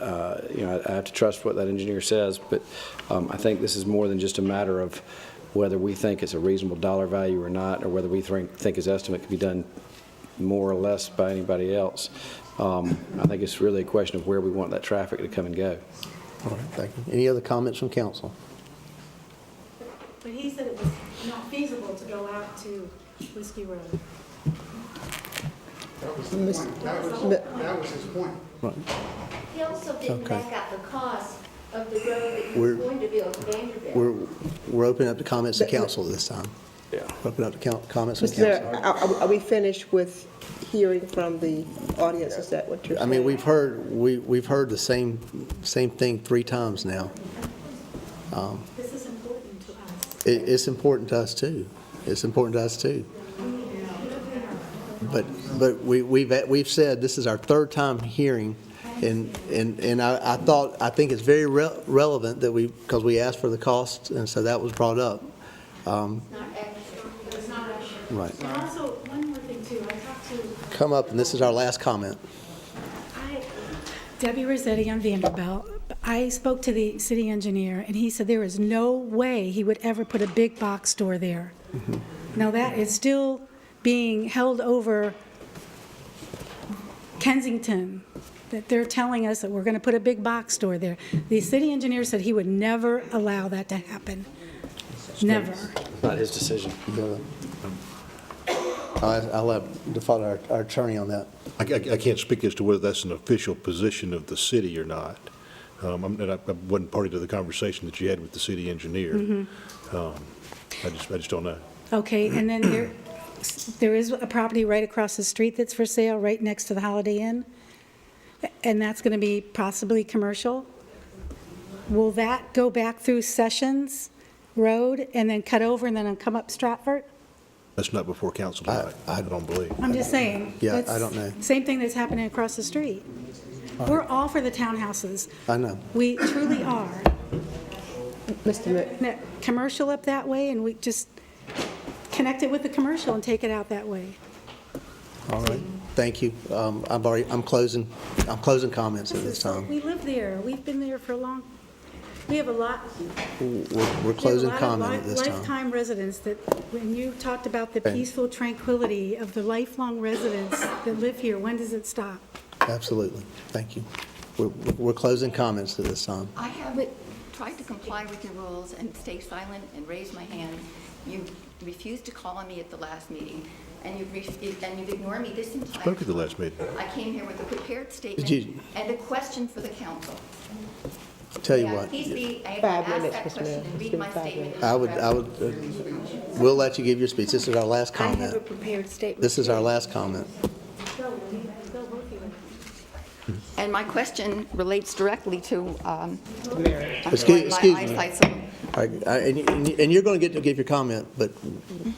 I have to trust what that engineer says, but I think this is more than just a matter of whether we think it's a reasonable dollar value or not, or whether we think his estimate could be done more or less by anybody else. I think it's really a question of where we want that traffic to come and go. All right, thank you. Any other comments from council? But he said it was not feasible to go out to Whiskey Road. That was his point. That was his point. Right. He also didn't Okay. back out the cost of the road that he We're- was going to build at Vanderbilt. We're opening up to comments to council this time. Yeah. Open up to comments from Mr. Mayor, council. are we finished with hearing from the audience? Is that what you're I saying? mean, we've heard the same thing 3 times now. This is important to us. It's important to us too. It's important to us too. But we've said this is our 3rd time hearing, and I think it's very relevant that because we asked for the cost, and so that was brought up. Right. And also, one more thing too, I talked to Come up, and this is our last comment. Debbie Rossetti on Vanderbilt. I spoke to the city engineer, and he said there is no way he would ever put a big box store there. Now, that is still being held over Kensington, that they're telling us that we're going to put a big box store there. The city engineer said he would never allow that to happen. Never. Not his decision. I'll default our attorney on that. I can't speak as to whether that's an official position of the city or not. And I wasn't party to the conversation that you had with the city engineer. I just don't know. Okay, and then there is a property right across the street that's for sale, right next to the Holiday Inn, and that's going to be possibly commercial. Will that go back through Sessions Road and then cut over and then come up Stratford? That's not before council tonight, I don't believe. I'm just saying. Yeah, that's I don't know. Same thing that's happening across the street. We're all for the townhouses. I know. We truly are. Mr. Mayor. Commercial up that way, and we just connect it with the commercial and take it out that way. All right, thank you. I'm closing comments at this time. We live there. We've been there for a long, we have a lot. We're closing We have a lot comment of at this time. lifetime residents that, when you talked about the Okay. peaceful tranquility of the lifelong residents that live here, when does it stop? Absolutely, thank you. We're closing comments at this time. I have tried to comply with your rules and stay silent and raise my hand. You refused to call on me at the last meeting, and you've ignored me this entire Spoke at the time. last meeting. I came here with a prepared statement you- and a question for the council. Tell you May I what, please be able to 5 ask minutes, that Mr. question Mayor. and read Give my him 5 statement? minutes. we'll let you give your speech. This is our last I have a comment. prepared statement. This is our last comment. And my question relates directly to, I'm Excuse sorry, my me. eyesight, so All right, and you're going to get to give your comment, but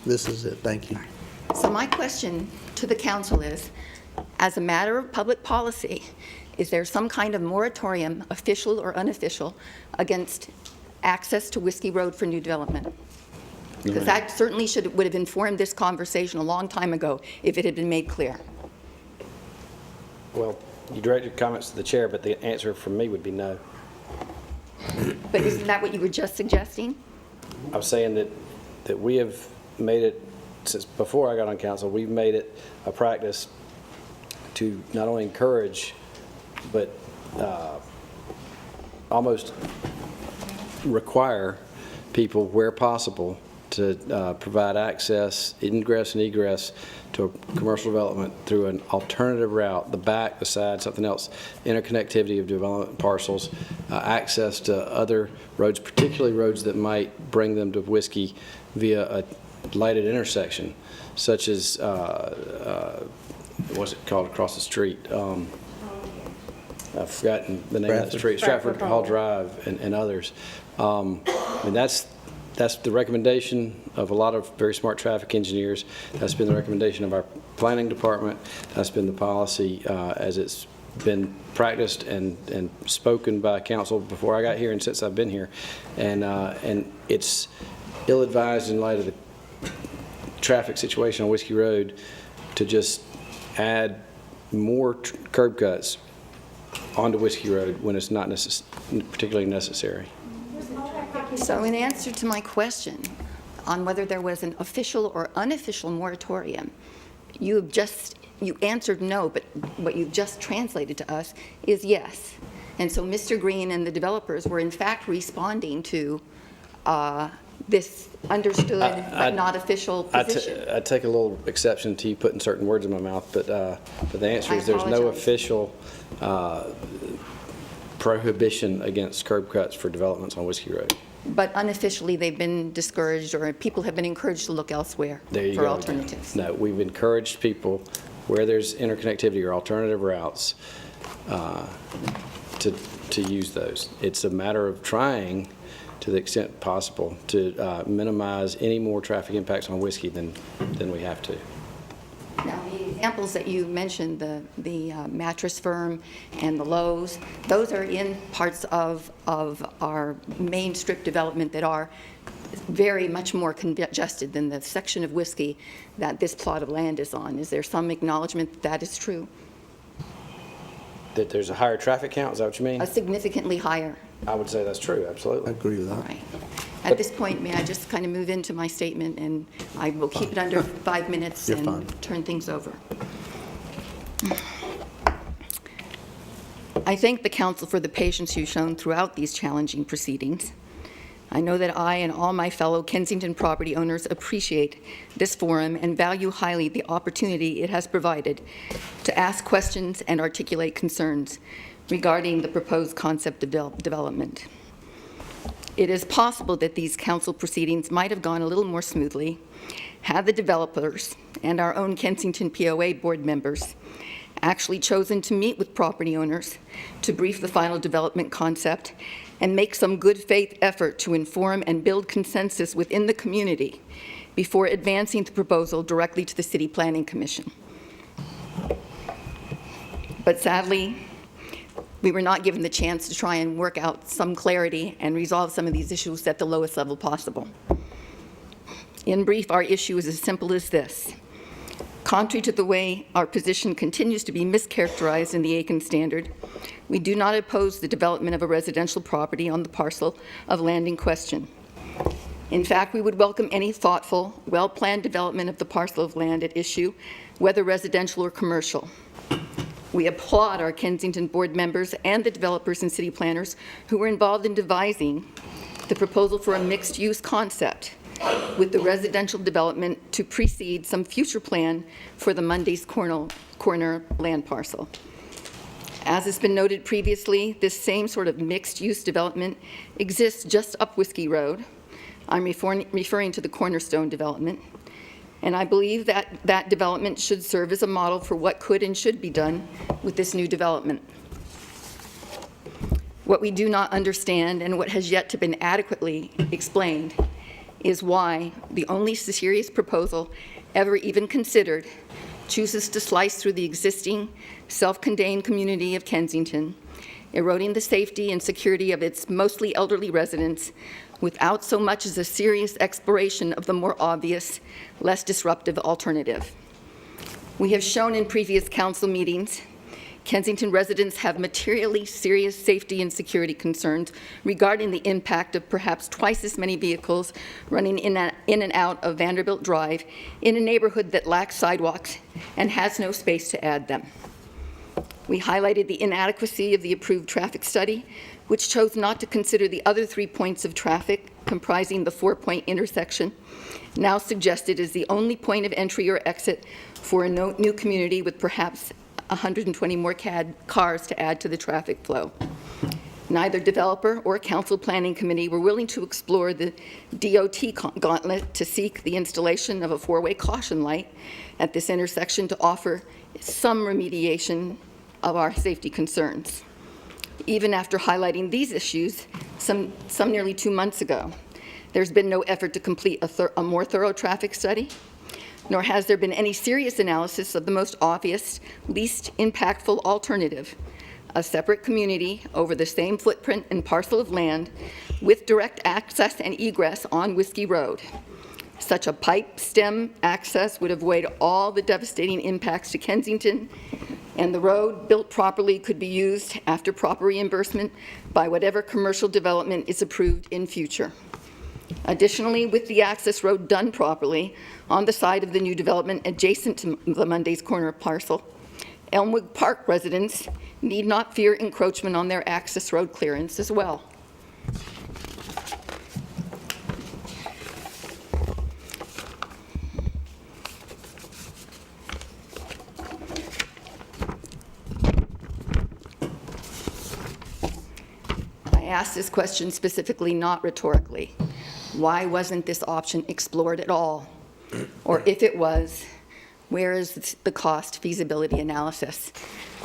this is it. Thank you. So my question to the council is, as a matter of public policy, is there some kind of moratorium, official or unofficial, against access to Whiskey Road for new development? Because that certainly would have informed this conversation a long time ago if it had been made clear. Well, you directed comments to the chair, but the answer from me would be no. But isn't that what you were just suggesting? I'm saying that we have made it, since before I got on council, we've made it a practice to not only encourage, but almost require people, where possible, to provide access, ingress and egress to a commercial development through an alternative route, the back, the side, something else, interconnectivity of development parcels, access to other roads, particularly roads that might bring them to Whiskey via a lighted intersection, such as, what's it called across the street? I've forgotten the name of that street, Stratford Hall Drive and others. I mean, that's the recommendation of a lot of very smart traffic engineers. That's been the recommendation of our planning department. That's been the policy as it's been practiced and spoken by council before I got here and since I've been here. And it's ill-advised in light of the traffic situation on Whiskey Road to just add more curb cuts onto Whiskey Road when it's not particularly necessary. So in answer to my question on whether there was an official or unofficial moratorium, you answered no, but what you've just translated to us is yes. And so Mr. Green and the developers were in fact responding to this understood but not official position. I take a little exception to you putting certain words in my mouth, but the answer is there's no official prohibition against curb cuts for developments on Whiskey Road. But unofficially, they've been discouraged, or people have been encouraged to look elsewhere for alternatives. No, we've encouraged people where there's interconnectivity or alternative routes to use those. It's a matter of trying, to the extent possible, to minimize any more traffic impacts on Whiskey than we have to. Now, the examples that you mentioned, the mattress firm and the Lowe's, those are in parts of our main strip development that are very much more congested than the section of Whiskey that this plot of land is on. Is there some acknowledgement that that is true? That there's a higher traffic count, is that what you mean? A significantly higher. I would say that's true, absolutely. I agree with that. All right. At this point, may I just kind of move into my statement, and I will keep it under 5 minutes and turn things over. I thank the council for the patience you've shown throughout these challenging proceedings. I know that I and all my fellow Kensington property owners appreciate this forum and value highly the opportunity it has provided to ask questions and articulate concerns regarding the proposed concept of development. It is possible that these council proceedings might have gone a little more smoothly had the developers and our own Kensington POA board members actually chosen to meet with property owners to brief the final development concept and make some good faith effort to inform and build consensus within the community before advancing the proposal directly to the City Planning Commission. But sadly, we were not given the chance to try and work out some clarity and resolve some of these issues at the lowest level possible. In brief, our issue is as simple as this. Contrary to the way our position continues to be mischaracterized in the Aiken Standard, we do not oppose the development of a residential property on the parcel of land in question. In fact, we would welcome any thoughtful, well-planned development of the parcel of land at issue, whether residential or commercial. We applaud our Kensington board members and the developers and city planners who were involved in devising the proposal for a mixed-use concept with the residential development to precede some future plan for the Monday's Corner land parcel. As has been noted previously, this same sort of mixed-use development exists just up Whiskey Road. I'm referring to the Cornerstone development. And I believe that that development should serve as a model for what could and should be done with this new development. What we do not understand and what has yet to been adequately explained is why the only serious proposal ever even considered chooses to slice through the existing self-contained community of Kensington, eroding the safety and security of its mostly elderly residents without so much as a serious exploration of the more obvious, less disruptive alternative. We have shown in previous council meetings, Kensington residents have materially serious safety and security concerns regarding the impact of perhaps twice as many vehicles running in and out of Vanderbilt Drive in a neighborhood that lacks sidewalks and has no space to add them. We highlighted the inadequacy of the approved traffic study, which chose not to consider the other 3 points of traffic comprising the 4-point intersection, now suggested is the only point of entry or exit for a new community with perhaps 120 more cars to add to the traffic flow. Neither developer or council planning committee were willing to explore the DOT gauntlet to seek the installation of a 4-way caution light at this intersection to offer some remediation of our safety concerns. Even after highlighting these issues some nearly 2 months ago, there's been no effort to complete a more thorough traffic study, nor has there been any serious analysis of the most obvious, least impactful alternative, a separate community over the same footprint and parcel of land with direct access and egress on Whiskey Road. Such a pipe stem access would avoid all the devastating impacts to Kensington, and the road, built properly, could be used after proper reimbursement by whatever commercial development is approved in future. Additionally, with the access road done properly on the side of the new development adjacent to the Mondays Corner parcel, Elmwood Park residents need not fear encroachment on their access road clearance as well. I asked this question specifically, not rhetorically. Why wasn't this option explored at all? Or if it was, where is the cost feasibility analysis?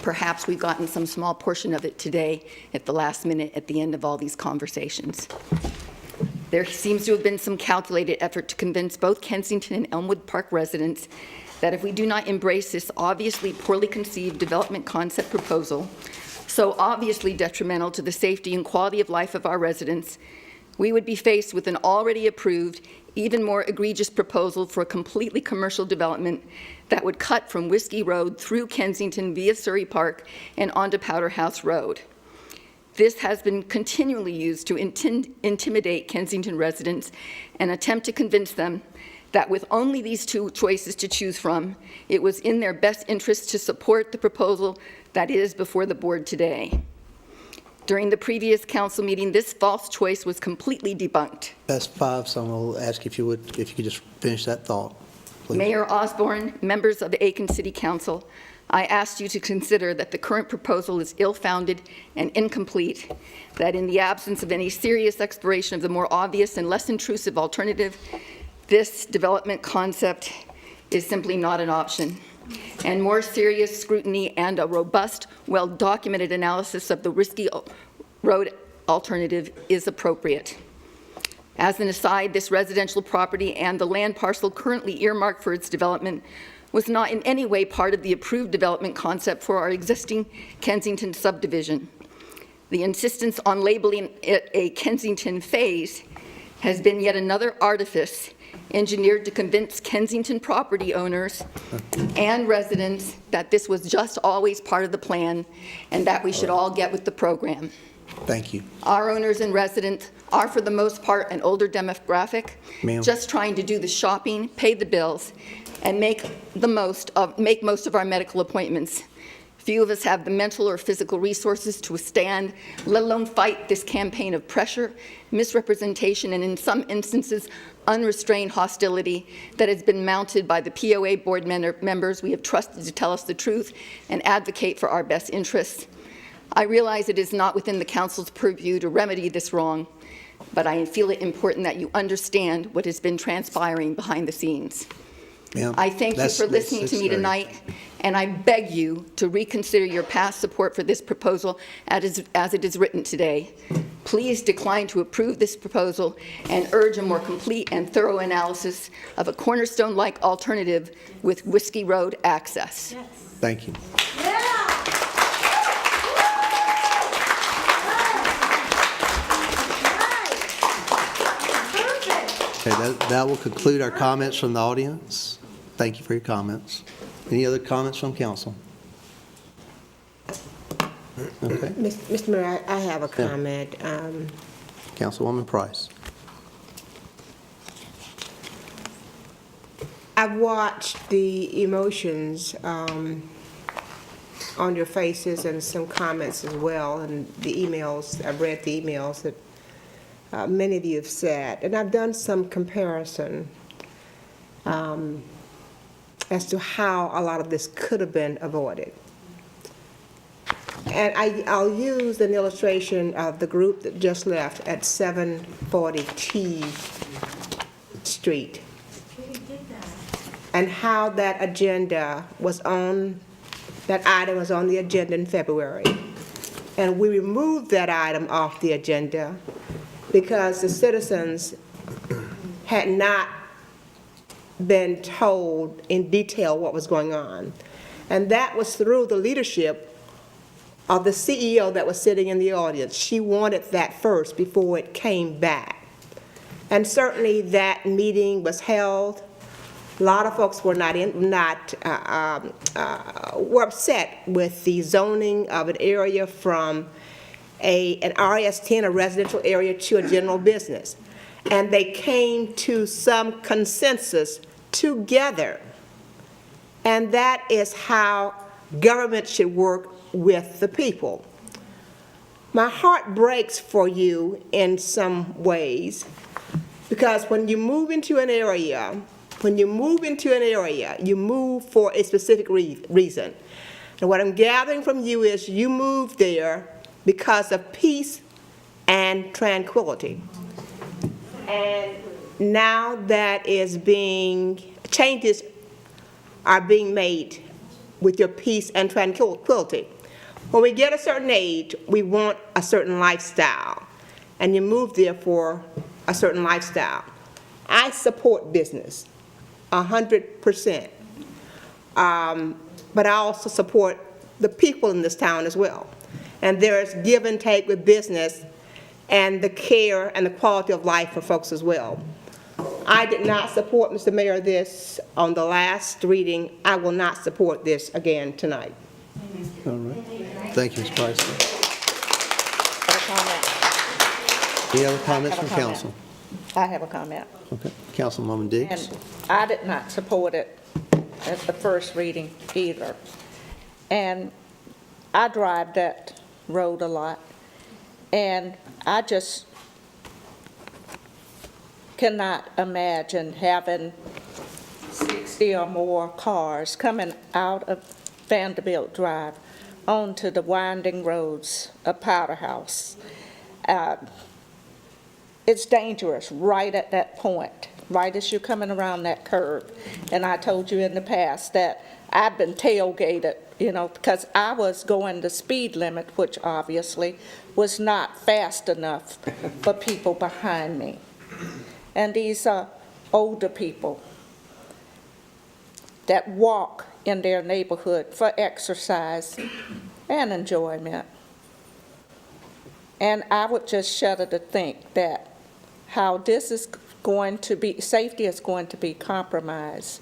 Perhaps we've gotten some small portion of it today at the last minute at the end of all these conversations. There seems to have been some calculated effort to convince both Kensington and Elmwood Park residents that if we do not embrace this obviously poorly conceived development concept proposal, so obviously detrimental to the safety and quality of life of our residents, we would be faced with an already approved, even more egregious proposal for a completely commercial development that would cut from Whiskey Road through Kensington via Surrey Park and onto Powder House Road. This has been continually used to intimidate Kensington residents and attempt to convince them that with only these two choices to choose from, it was in their best interest to support the proposal that is before the board today. During the previous council meeting, this false choice was completely debunked. That's 5, so I'll ask if you could just finish that thought, please. Mayor Osborne, members of the Aiken City Council, I asked you to consider that the current proposal is ill-founded and incomplete, that in the absence of any serious exploration of the more obvious and less intrusive alternative, this development concept is simply not an option. And more serious scrutiny and a robust, well-documented analysis of the Whiskey Road alternative is appropriate. As an aside, this residential property and the land parcel currently earmarked for its development was not in any way part of the approved development concept for our existing Kensington subdivision. The insistence on labeling it a Kensington phase has been yet another artifice engineered to convince Kensington property owners and residents that this was just always part of the plan and that we should all get with the program. Thank you. Our owners and residents are, for the most part, an older demographic, Ma'am. just trying to do the shopping, pay the bills, and make most of our medical appointments. Few of us have the mental or physical resources to withstand, let alone fight this campaign of pressure, misrepresentation, and in some instances, unrestrained hostility that has been mounted by the POA board members we have trusted to tell us the truth and advocate for our best interests. I realize it is not within the council's purview to remedy this wrong, but I feel it important that you understand what has been transpiring behind the scenes. Ma'am, I thank you for listening to me tonight, and I beg you to reconsider your past support for this proposal as it is written today. Please decline to approve this proposal and urge a more complete and thorough analysis of a cornerstone-like alternative with Whiskey Road access. Yes. Thank you. Okay, that will conclude our comments from the audience. Thank you for your comments. Any other comments from council? Okay. Mr. Mayor, I have a comment. Councilwoman Price. I've watched the emotions on your faces and some comments as well, and the emails. I've read the emails that many of you have said, and I've done some comparison as to how a lot of this could have been avoided. And I'll use an illustration of the group that just left at 740 T Street, and how that agenda was on, that item was on the agenda in February. And we removed that item off the agenda because the citizens had not been told in detail what was going on. And that was through the leadership of the CEO that was sitting in the audience. She wanted that first before it came back. And certainly that meeting was held. A lot of folks were were upset with the zoning of an area from an RS10, a residential area, to a general business. And they came to some consensus together. And that is how government should work with the people. My heart breaks for you in some ways, because when you move into an area, you move for a specific reason. And what I'm gathering from you is you moved there because of peace and tranquility. And now that changes are being made with your peace and tranquility. When we get a certain age, we want a certain lifestyle, and you move there for a certain lifestyle. I support business 100%, but I also support the people in this town as well. And there's give and take with business and the care and the quality of life for folks as well. I did not support, Mr. Mayor, this on the last reading. I will not support this again tonight. All right. Thank you, Ms. Price. Any other comments from council? I have a comment. Okay. Councilwoman Diggs. And I did not support it at the first reading either. And I drive that road a lot, and I just cannot imagine having 60 or more cars coming out of Vanderbilt Drive onto the winding roads of Powder House. It's dangerous right at that point, right as you're coming around that curve. And I told you in the past that I've been tailgated, because I was going the speed limit, which obviously was not fast enough for people behind me. And these are older people that walk in their neighborhood for exercise and enjoyment. And I would just shudder to think that how this is going to be, safety is going to be compromised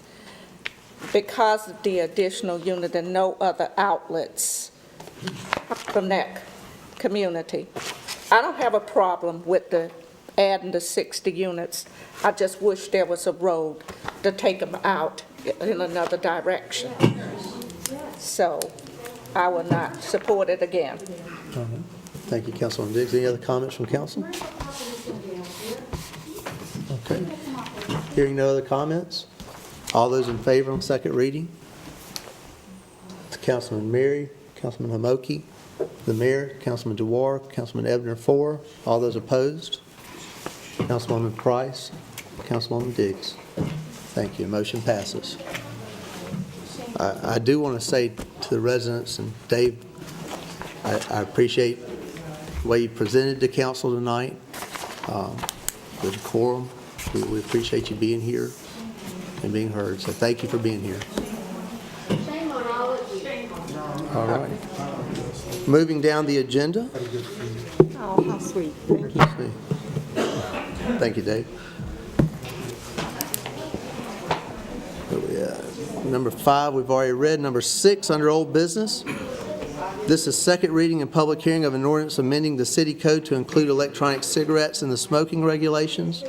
because of the additional unit and no other outlets from that community. I don't have a problem with adding the 60 units. I just wish there was a road to take them out in another direction. So I will not support it again. Thank you, Councilwoman Diggs. Any other comments from council? Okay. Hearing no other comments, all those in favor on second reading? Councilman Mary, Councilman Hamoki, the mayor, Councilman DeWar, Councilman Ebner for. All those opposed? Councilwoman Price, Councilwoman Diggs. Thank you. Motion passes. I do want to say to the residents, and Dave, I appreciate the way you presented to council tonight, the decorum. We appreciate you being here and being heard. So thank you for being here. All right. Moving down the agenda. Oh, how sweet. Thank you. Thank you, Dave. Where we at? Number 5, we've already read. Number 6, under old business. This is second reading and public hearing of an ordinance amending the city code to include electronic cigarettes in the smoking regulations.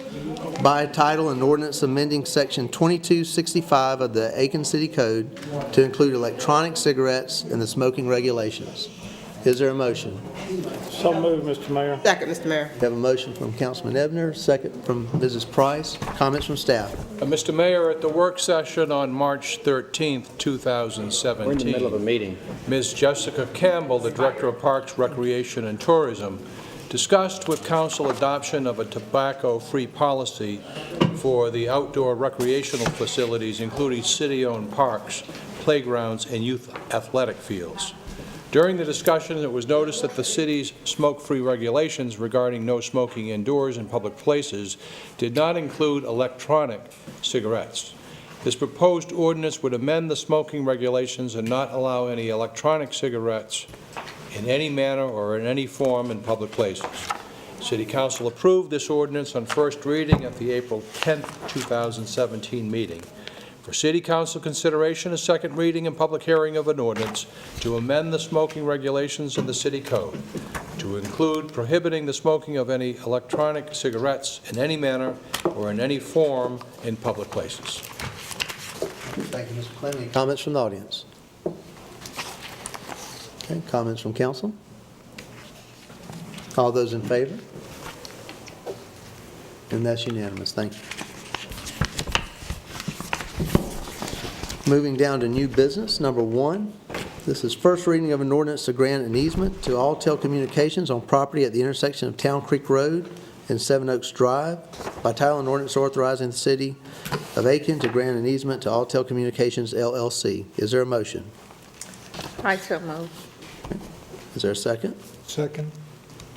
By title, an ordinance amending section 2265 of the Aiken City Code to include electronic cigarettes in the smoking regulations. Is there a motion? So moved, Mr. Mayor. Second, Mr. Mayor. We have a motion from Councilman Ebner, second from Mrs. Price. Comments from staff? Mr. Mayor, at the work session on March 13th, 2017... We're in the middle of a meeting. Ms. Jessica Campbell, the Director of Parks, Recreation, and Tourism, discussed with Council adoption of a tobacco-free policy for the outdoor recreational facilities, including city-owned parks, playgrounds, and youth athletic fields. During the discussion, it was noticed that the city's smoke-free regulations regarding no smoking indoors in public places did not include electronic cigarettes. This proposed ordinance would amend the smoking regulations and not allow any electronic cigarettes in any manner or in any form in public places. City Council approved this ordinance on first reading at the April 10, 2017 meeting. For City Council consideration, a second reading and public hearing of an ordinance to amend the smoking regulations in the City Code to include prohibiting the smoking of any electronic cigarettes in any manner or in any form in public places. Thank you, Mr. Clem. Any comments from the audience? Okay, comments from council? All those in favor? And that's unanimous. Thank you. Moving down to new business, number 1. This is first reading of an ordinance to grant an easement to Alltel Communications on property at the intersection of Town Creek Road and Seven Oaks Drive. By title, an ordinance authorizing the city of Aiken to grant an easement to Alltel Communications LLC. Is there a motion? I so move. Is there a second? Second.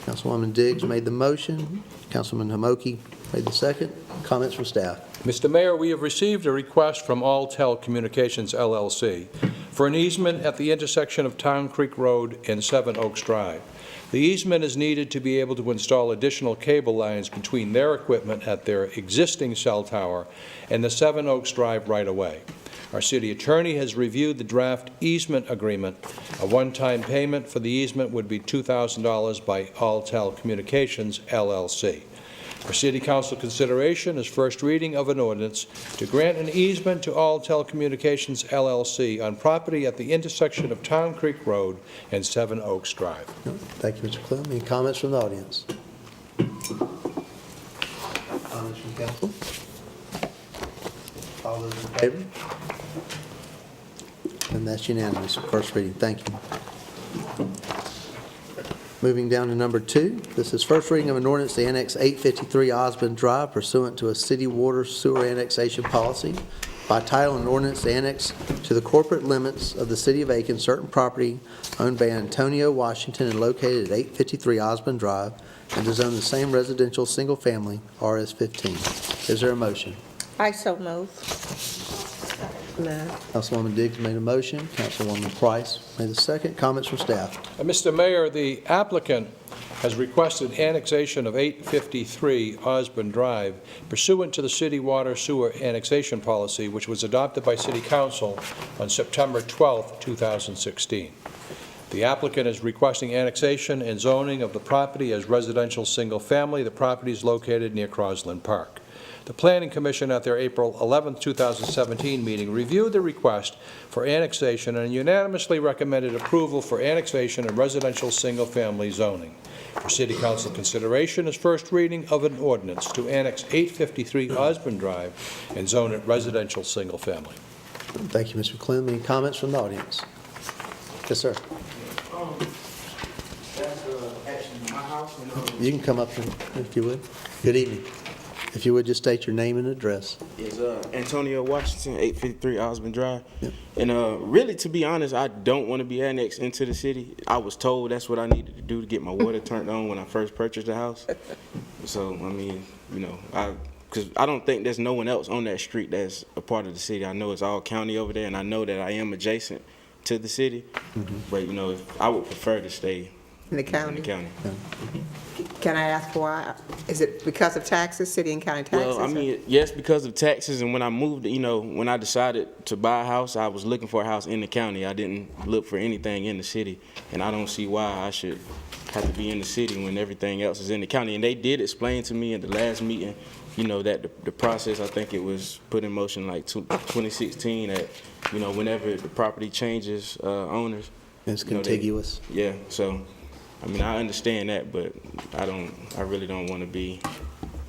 Councilwoman Diggs made the motion. Councilman Hamoki made the second. Comments from staff? Mr. Mayor, we have received a request from Alltel Communications LLC for an easement at the intersection of Town Creek Road and Seven Oaks Drive. The easement is needed to be able to install additional cable lines between their equipment at their existing cell tower and the Seven Oaks Drive right-of-way. Our city attorney has reviewed the draft easement agreement. A one-time payment for the easement would be $2,000 by Alltel Communications LLC. For City Council consideration is first reading of an ordinance to grant an easement to Alltel Communications LLC on property at the intersection of Town Creek Road and Seven Oaks Drive. Thank you, Mr. Clem. Any comments from the audience? Comments from council? All those in favor? And that's unanimous. First reading. Thank you. Moving down to number 2, this is first reading of an ordinance to annex 853 Osmond Drive pursuant to a city water sewer annexation policy. By title, an ordinance to annex to the corporate limits of the city of Aiken certain property owned by Antonio Washington and located at 853 Osmond Drive and to zone the same residential single-family RS-15. Is there a motion? I so move. Councilwoman Diggs made a motion. Councilwoman Price made a second. Comments from staff? Mr. Mayor, the applicant has requested annexation of 853 Osborne Drive pursuant to the city water sewer annexation policy, which was adopted by City Council on September 12, 2016. The applicant is requesting annexation and zoning of the property as residential single-family. The property is located near Crosland Park. The Planning Commission at their April 11, 2017 meeting reviewed the request for annexation and unanimously recommended approval for annexation and residential single-family zoning. For City Council consideration is first reading of an ordinance to annex 853 Osborne Drive and zone it residential single-family. Thank you, Mr. Clem. Any comments from the audience? Yes, sir. That's actually my house. You can come up if you would. Good evening. If you would just state your name and address. It's Antonio Washington, 853 Osmond Drive. Yep. And really, to be honest, I don't want to be annexed into the city. I was told that's what I needed to do to get my water turned on when I first purchased the house. So, I mean, you know, because I don't think there's no one else on that street that's a part of the city. I know it's all county over there, and I know that I am adjacent to the city. Mm-hmm. But, you know, I would prefer to stay in the county. In the county. Yeah. Can I ask why? Is it because of taxes, city and county taxes? Well, I mean, yes, because of taxes. And when I moved, you know, when I decided to buy a house, I was looking for a house in the county. I didn't look for anything in the city. And I don't see why I should have to be in the city when everything else is in the county. And they did explain to me in the last meeting, you know, that the process, I think it was put in motion like 2016, that, you know, whenever the property changes owners, It's you know, contiguous. Yeah, so, I mean, I understand that, but I really don't want to be,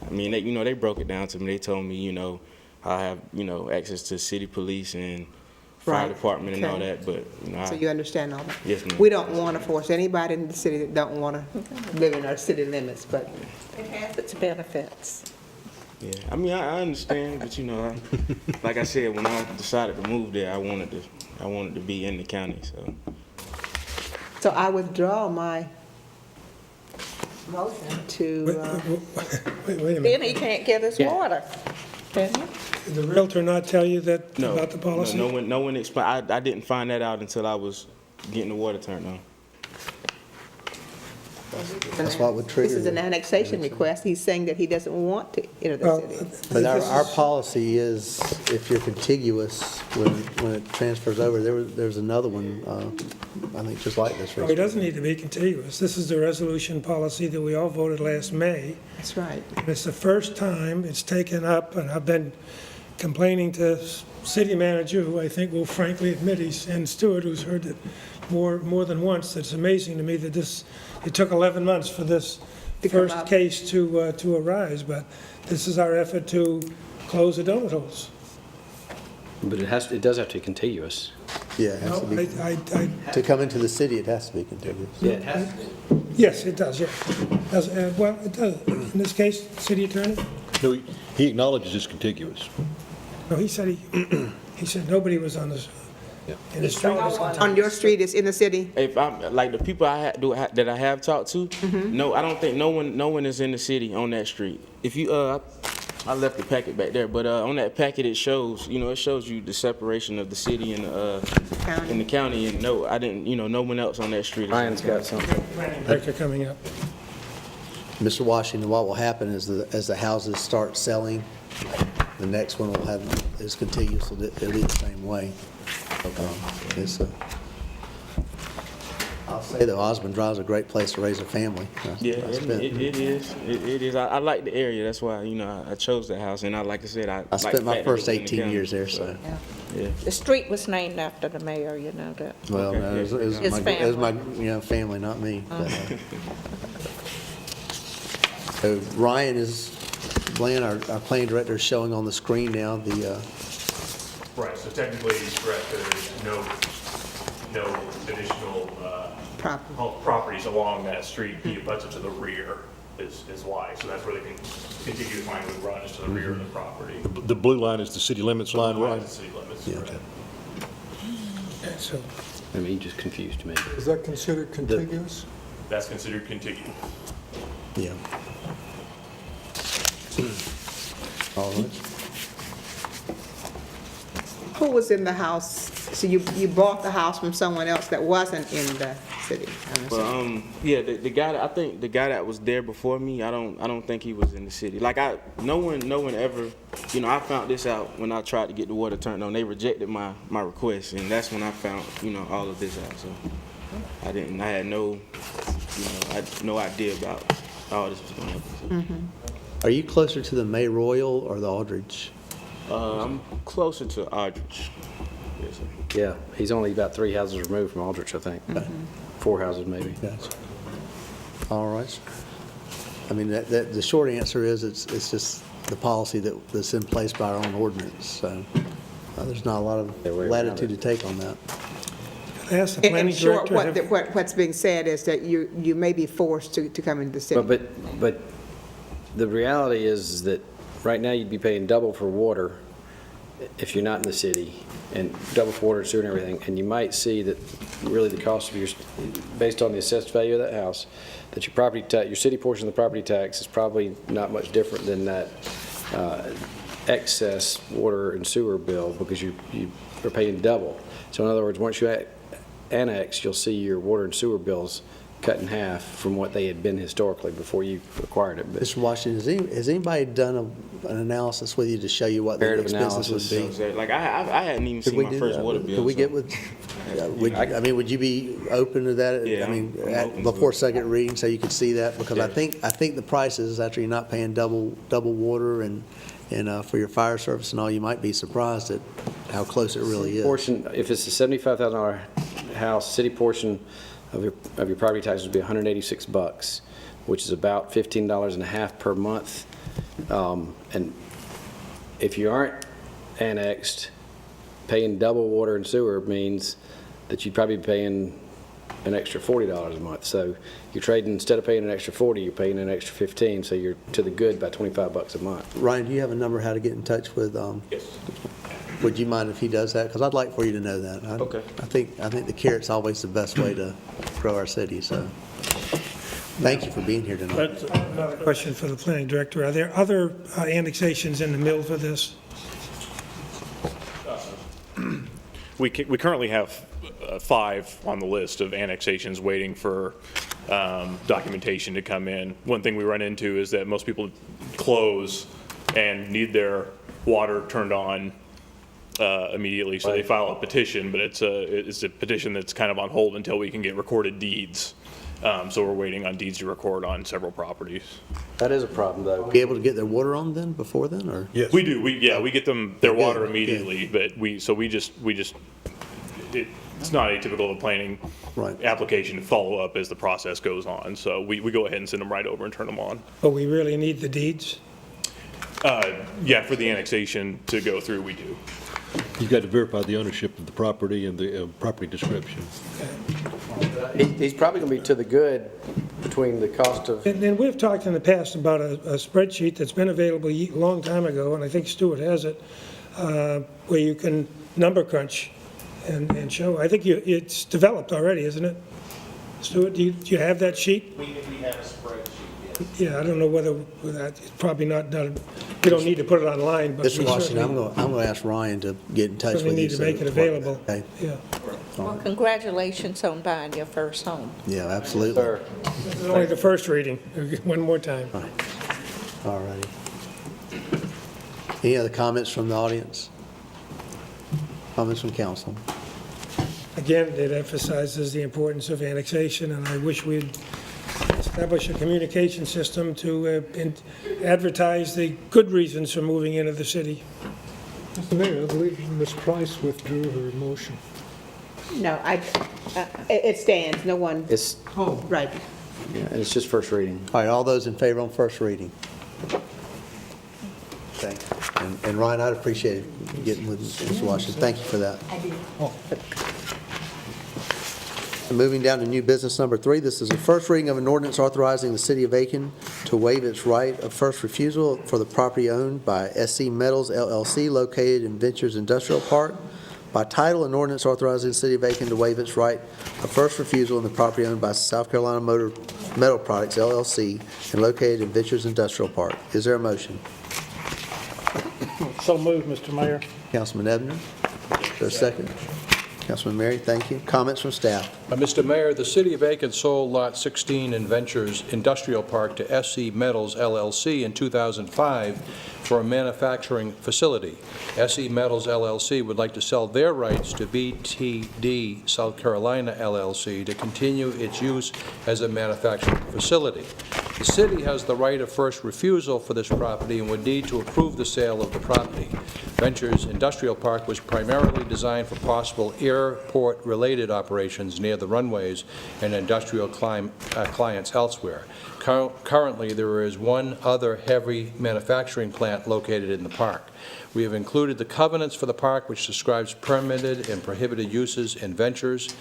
I mean, they broke it down to me. They told me, I have, access to city police and fire Right, department and all okay. that, but, So you understand all that? Yes, ma'am. We don't want to force anybody in the city that don't want to live in our city limits, but It has its benefits. yeah, I mean, I understand, but like I said, when I decided to move there, I wanted to be in the county, so. So I withdraw my motion to, Wait a minute. Then he can't get his water. Can he? Did the Realtor not tell you that, No, about the policy? no one explained. I didn't find that out until I was getting the water turned on. That's what would trigger this is an the- annexation request. He's saying that he doesn't want to enter the Well, city. But our policy is, if you're contiguous, when it transfers over, there's another one, I think just like this. No, it doesn't need to be contiguous. This is the resolution policy that we all voted last May. That's right. And it's the first time it's taken up, and I've been complaining to city manager, who I think will frankly admit, and Stewart, who's heard it more than once. It's amazing to me that it took 11 months for this first case to arise, but this is our effort to close the donut holes. But it does have to be contiguous. Yeah, it has to be. To come into the city, it has to be contiguous. Yeah, it has. Yes, it does, yeah. Well, it does. In this case, city attorney? No, he acknowledges it's contiguous. No, he said he said nobody was on this, in the street. On your street, it's in the city? If I'm like the people that I have talked to, no, I don't think no one is in the city on that street. If you I left the packet back there, but on that packet it shows you the separation of the city and the county, and no, I didn't, no one else on that street. Ryan's got something. Breaker coming up. Mr. Washington, what will happen is as the houses start selling, the next one is contiguous, so it'll be the same way. I'll say that Osmond Drive is a great place to raise a family. Yeah, it is. It is. I like the area. That's why I chose that house, and like I said, I spent my first 18 years there, so. Yeah. The street was named after the mayor, you know that. Well, no, it was my family, not me. But, so Ryan Glenn, our planning director, is showing on the screen now the. Right, so technically, correct, there's no additional properties along that street, he abuts it to the rear is why. So that's where the contiguous line would run, is to the rear of the property. The blue line is the city limits line, Blue line right? is the city limits, Yeah. correct. So, I mean, he just confused me. Is that considered contiguous? That's considered contiguous. Yeah. All right. Who was in the house? So you bought the house from someone else that wasn't in the city? Well, yeah, the guy that was there before me, I don't think he was in the city. Like no one ever, I found this out when I tried to get the water turned on. They rejected my request, and that's when I found, all of this out. So I had no, I had no idea about all this was going to happen. So. Are you closer to the May Royal or the Aldridge? I'm closer to Aldridge. Yes, sir. Yeah, he's only about 3 houses removed from Aldrich, I think. 4 houses, maybe. Yes. All right. I mean, the short answer is it's just the policy that's in place by our own ordinance. So there's not a lot of latitude to take on that. I asked the In planning short, director. what's being said is that you may be forced to come into the city. But the reality is that right now you'd be paying double for water if you're not in the city, and double for water and sewer and everything, and you might see that really the cost of based on the assessed value of that house, that your property tax, your city portion of the property tax is probably not much different than that excess water and sewer bill, because you are paying double. So in other words, once you annex, you'll see your water and sewer bills cut in half from what they had been historically before you acquired it. But Mr. Washington, has anybody done an analysis with you to show you what the expenses would be? Like I hadn't even seen my first water bill. Could we get with? Would you be open to that? Yeah, I mean, I'm open before second reading, so you could see that, because I think the prices after you're not paying double water and for your fire service and all, you might be surprised at how close it really is. portion, if it's a $75,000 house, city portion of your property taxes would be $186, which is about $15.50 per month. And if you aren't annexed, paying double water and sewer means that you'd probably be paying an extra $40 a month. So you're trading, instead of paying an extra $40, you're paying an extra $15, so you're to the good by $25 a month. Ryan, do you have a number how to get in touch with? Yes. Would you mind if he does that? Because I'd like for you to know that. Okay. I think the carrot's always the best way to grow our city, so thank you for being here tonight. That's another question for the planning director. Are there other annexations in the middle for this? We currently have 5 on the list of annexations waiting for documentation to come in. One thing we run into is that most people close and need their water turned on immediately, so they file a petition, but it's a petition that's kind of on hold until we can get recorded deeds. So we're waiting on deeds to record on several properties. That is a problem, though. Be able to get their water on then, before then, or? Yes. We do. We get them their water immediately, but it's not atypical of a planning application to follow up as the process goes on. So we go ahead and send them right over and turn them on. But we really need the deeds? Yeah, for the annexation to go through, we do. You've got to verify the ownership of the property and the property description. He's probably going to be to the good between the cost of... And we've talked in the past about a spreadsheet that's been available a long time ago, and I think Stuart has it, where you can number crunch and show. I think it's developed already, isn't it? Stuart, do you have that sheet? We have a spreadsheet, yes. Yeah, I don't know whether that, it's probably not, we don't need to put it online, but we Mr. Washington, certainly I'm going to ask Ryan to get in touch with you. need to make it available. Okay. Yeah. Well, congratulations on buying your first home. Yeah, absolutely. This is only the first reading. One more time. All righty. Any other comments from the audience? Comments from council? Again, it emphasizes the importance of annexation, and I wish we'd establish a communication system to advertise the good reasons for moving into the city. Mr. Mayor, I believe Ms. Price withdrew her motion. No, it stands, no one, It's, right. yeah, and it's just first reading. All right, all those in favor on first reading? Thank you. And Ryan, I'd appreciate it getting with Mr. Washington. Thank you for that. I do. Moving down to new business number 3, this is the first reading of an ordinance authorizing the city of Aiken to waive its right of first refusal for the property owned by SC Metals LLC located in Ventures Industrial Park. By title, an ordinance authorizing the city of Aiken to waive its right of first refusal on the property owned by South Carolina Metal Products LLC and located in Ventures Industrial Park. Is there a motion? So moved, Mr. Mayor. Councilman Ebner, is there a second? Councilman Mary, thank you. Comments from staff? Mr. Mayor, the City of Aiken sold Lot 16 in Ventures Industrial Park to SC Metals LLC in 2005 for a manufacturing facility. SC Metals LLC would like to sell their rights to BTD South Carolina LLC to continue its use as a manufacturing facility. The city has the right of first refusal for this property and would need to approve the sale of the property. Ventures Industrial Park was primarily designed for possible airport-related operations near the runways and industrial clients elsewhere. Currently, there is one other heavy manufacturing plant located in the park. We have included the covenants for the park, which describes permitted and prohibited uses and ventures.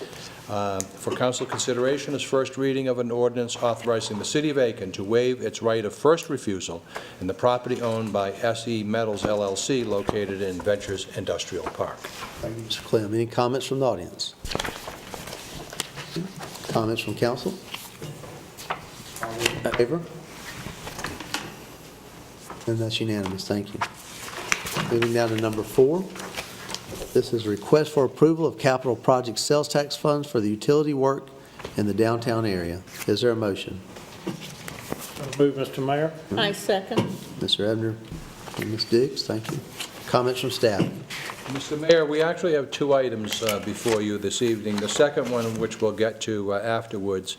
For council consideration is first reading of an ordinance authorizing the City of Aiken to waive its right of first refusal in the property owned by SE Metals LLC located in Ventures Industrial Park. Thank you, Mr. Clem. Any comments from the audience? Comments from council? In favor? And that's unanimous. Thank you. Moving down to number 4. This is a request for approval of capital project sales tax funds for the utility work in the downtown area. Is there a motion? Move, Mr. Mayor. I second. Mr. Ebner and Ms. Diggs, thank you. Comments from staff? Mr. Mayor, we actually have 2 items before you this evening. The second one, which we'll get to afterwards,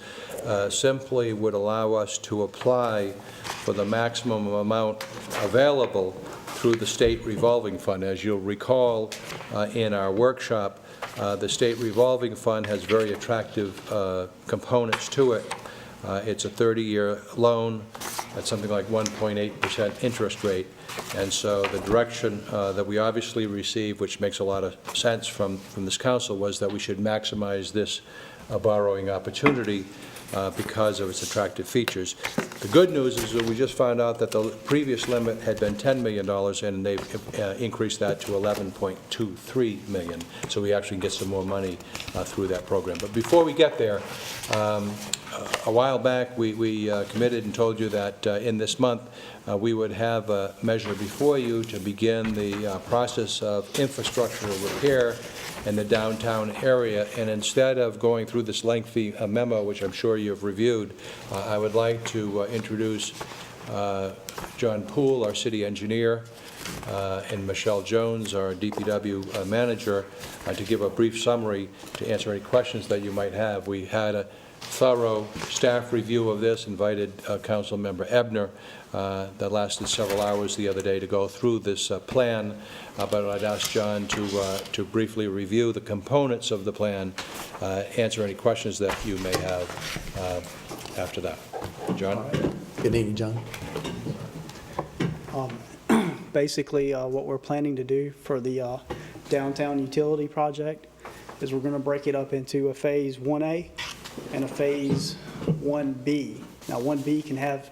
simply would allow us to apply for the maximum amount available through the state revolving fund. As you'll recall in our workshop, the state revolving fund has very attractive components to it. It's a 30-year loan at something like 1.8% interest rate. And so the direction that we obviously received, which makes a lot of sense from this council, was that we should maximize this borrowing opportunity because of its attractive features. The good news is that we just found out that the previous limit had been $10 million, and they've increased that to $11.23 million. So we actually get some more money through that program. But before we get there, a while back, we committed and told you that in this month, we would have a measure before you to begin the process of infrastructure repair in the downtown area. And instead of going through this lengthy memo, which I'm sure you've reviewed, I would like to introduce John Poole, our city engineer, and Michelle Jones, our DPW manager, to give a brief summary to answer any questions that you might have. We had a thorough staff review of this, invited Council Member Ebner, that lasted several hours the other day to go through this plan, but I'd ask John to briefly review the components of the plan, answer any questions that you may have after that. John? Good evening, John. Basically, what we're planning to do for the downtown utility project is we're going to break it up into a Phase 1A and a Phase 1B. Now, 1B can have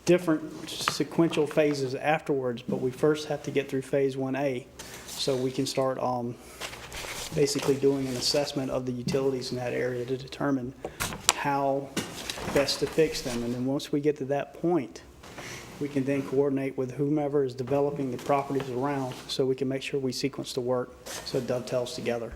different sequential phases afterwards, but we first have to get through Phase 1A so we can start basically doing an assessment of the utilities in that area to determine how best to fix them. And then once we get to that point, we can then coordinate with whomever is developing the properties around so we can make sure we sequence the work so it dovetails together.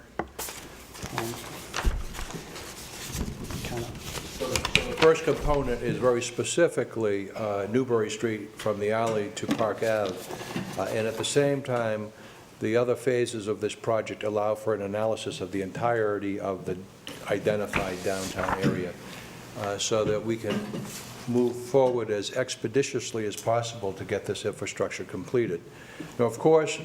The first component is very specifically Newbury Street from the alley to Park Ave. And at the same time, the other phases of this project allow for an analysis of the entirety of the identified downtown area so that we can move forward as expeditiously as possible to get this infrastructure completed. Now, of course,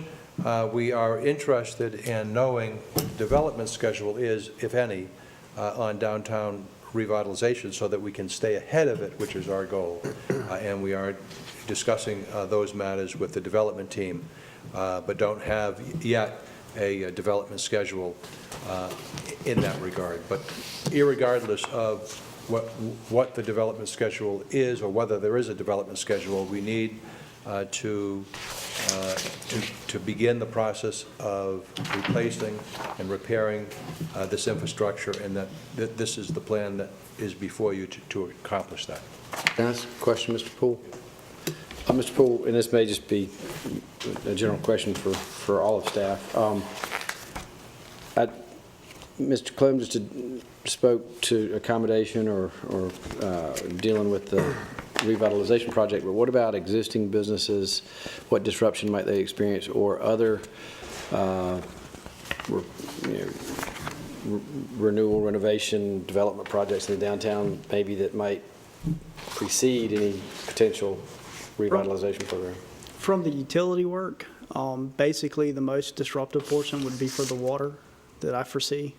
we are interested in knowing what the development schedule is, if any, on downtown revitalization so that we can stay ahead of it, which is our goal. And we are discussing those matters with the development team, but don't have yet a development schedule in that regard. But irregardless of what the development schedule is or whether there is a development schedule, we need to begin the process of replacing and repairing this infrastructure, and that this is the plan that is before you to accomplish that. Can I ask a question, Mr. Poole? Mr. Poole, and this may just be a general question for all of staff. Mr. Clem just spoke to accommodation or dealing with the revitalization project, but what about existing businesses? What disruption might they experience, or other renewal, renovation, development projects in the downtown maybe that might precede any potential revitalization program? From the utility work, basically the most disruptive portion would be for the water that I foresee,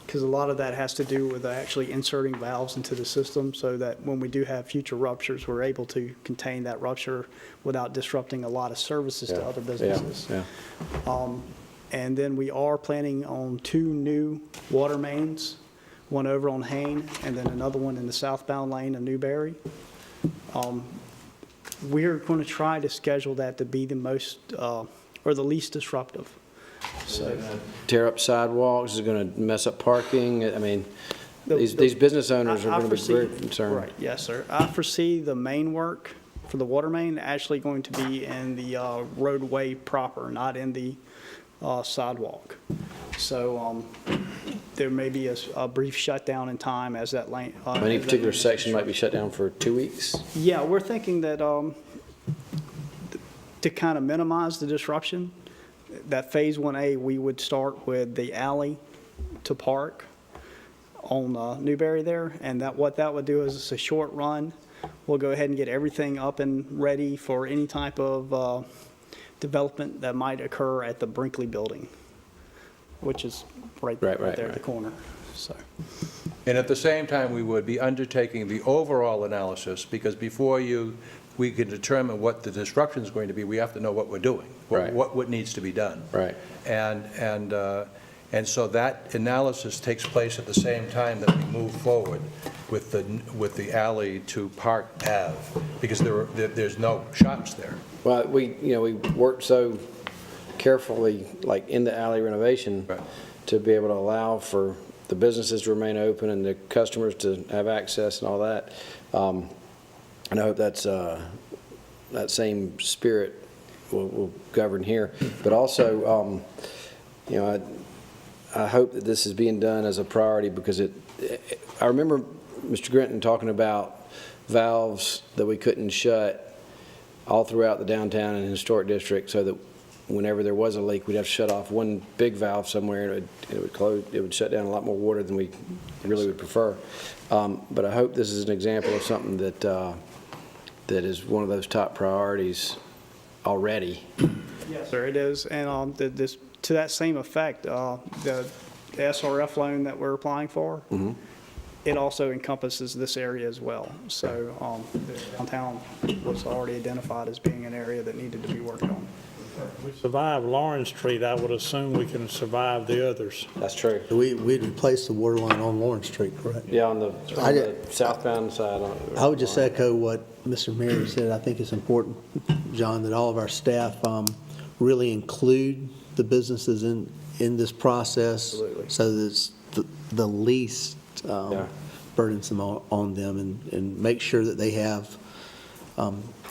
because a lot of that has to do with actually inserting valves into the system so that when we do have future ruptures, we're able to contain that rupture without disrupting a lot of services to other businesses. And then we are planning on 2 new water mains, one over on Hain and then another one in the southbound lane of Newberry. We're going to try to schedule that to be the most or the least disruptive. So, tear up sidewalks, is it going to mess up parking? I mean, these business owners are going to be very concerned. Right, yes, sir. I foresee the main work for the water main actually going to be in the roadway proper, not in the sidewalk. So there may be a brief shutdown in time as that lane. Any particular section might be shut down for 2 weeks? Yeah, we're thinking that to kind of minimize the disruption, that Phase 1A, we would start with the alley to Park on Newberry there, and what that would do is it's a short run we'll go ahead and get everything up and ready for any type of development that might occur at the Brinkley Building, which is right there at the corner. So. And at the same time, we would be undertaking the overall analysis, because before we can determine what the disruption is going to be, we have to know what we're doing, what needs to be done. Right. And so that analysis takes place at the same time that we move forward with the alley to Park Ave, because there's no shops there. Well, we worked so carefully, like in the alley renovation, to be able to allow for the businesses to remain open and the customers to have access and all that. And I hope that same spirit will govern here. But also, I hope that this is being done as a priority, because I remember Mr. Grinton talking about valves that we couldn't shut all throughout the downtown and historic district, so that whenever there was a leak, we'd have to shut off one big valve somewhere, and it would close. It would shut down a lot more water than we really would prefer. But I hope this is an example of something that is one of those top priorities already. Yes, sir, it is. And to that same effect, the SRF loan that we're applying for, it also encompasses this area as well. So the downtown was already identified as being an area that needed to be worked on. If we survive Lawrence Street, I would assume we can survive the others. That's true. We'd replace the water line on Lawrence Street, correct? Yeah, on the southbound side. I would just echo what Mr. Mary said. I think it's important, John, that all of our staff really include the businesses in this process. Absolutely. So that it's the least burdensome on them, and make sure that they have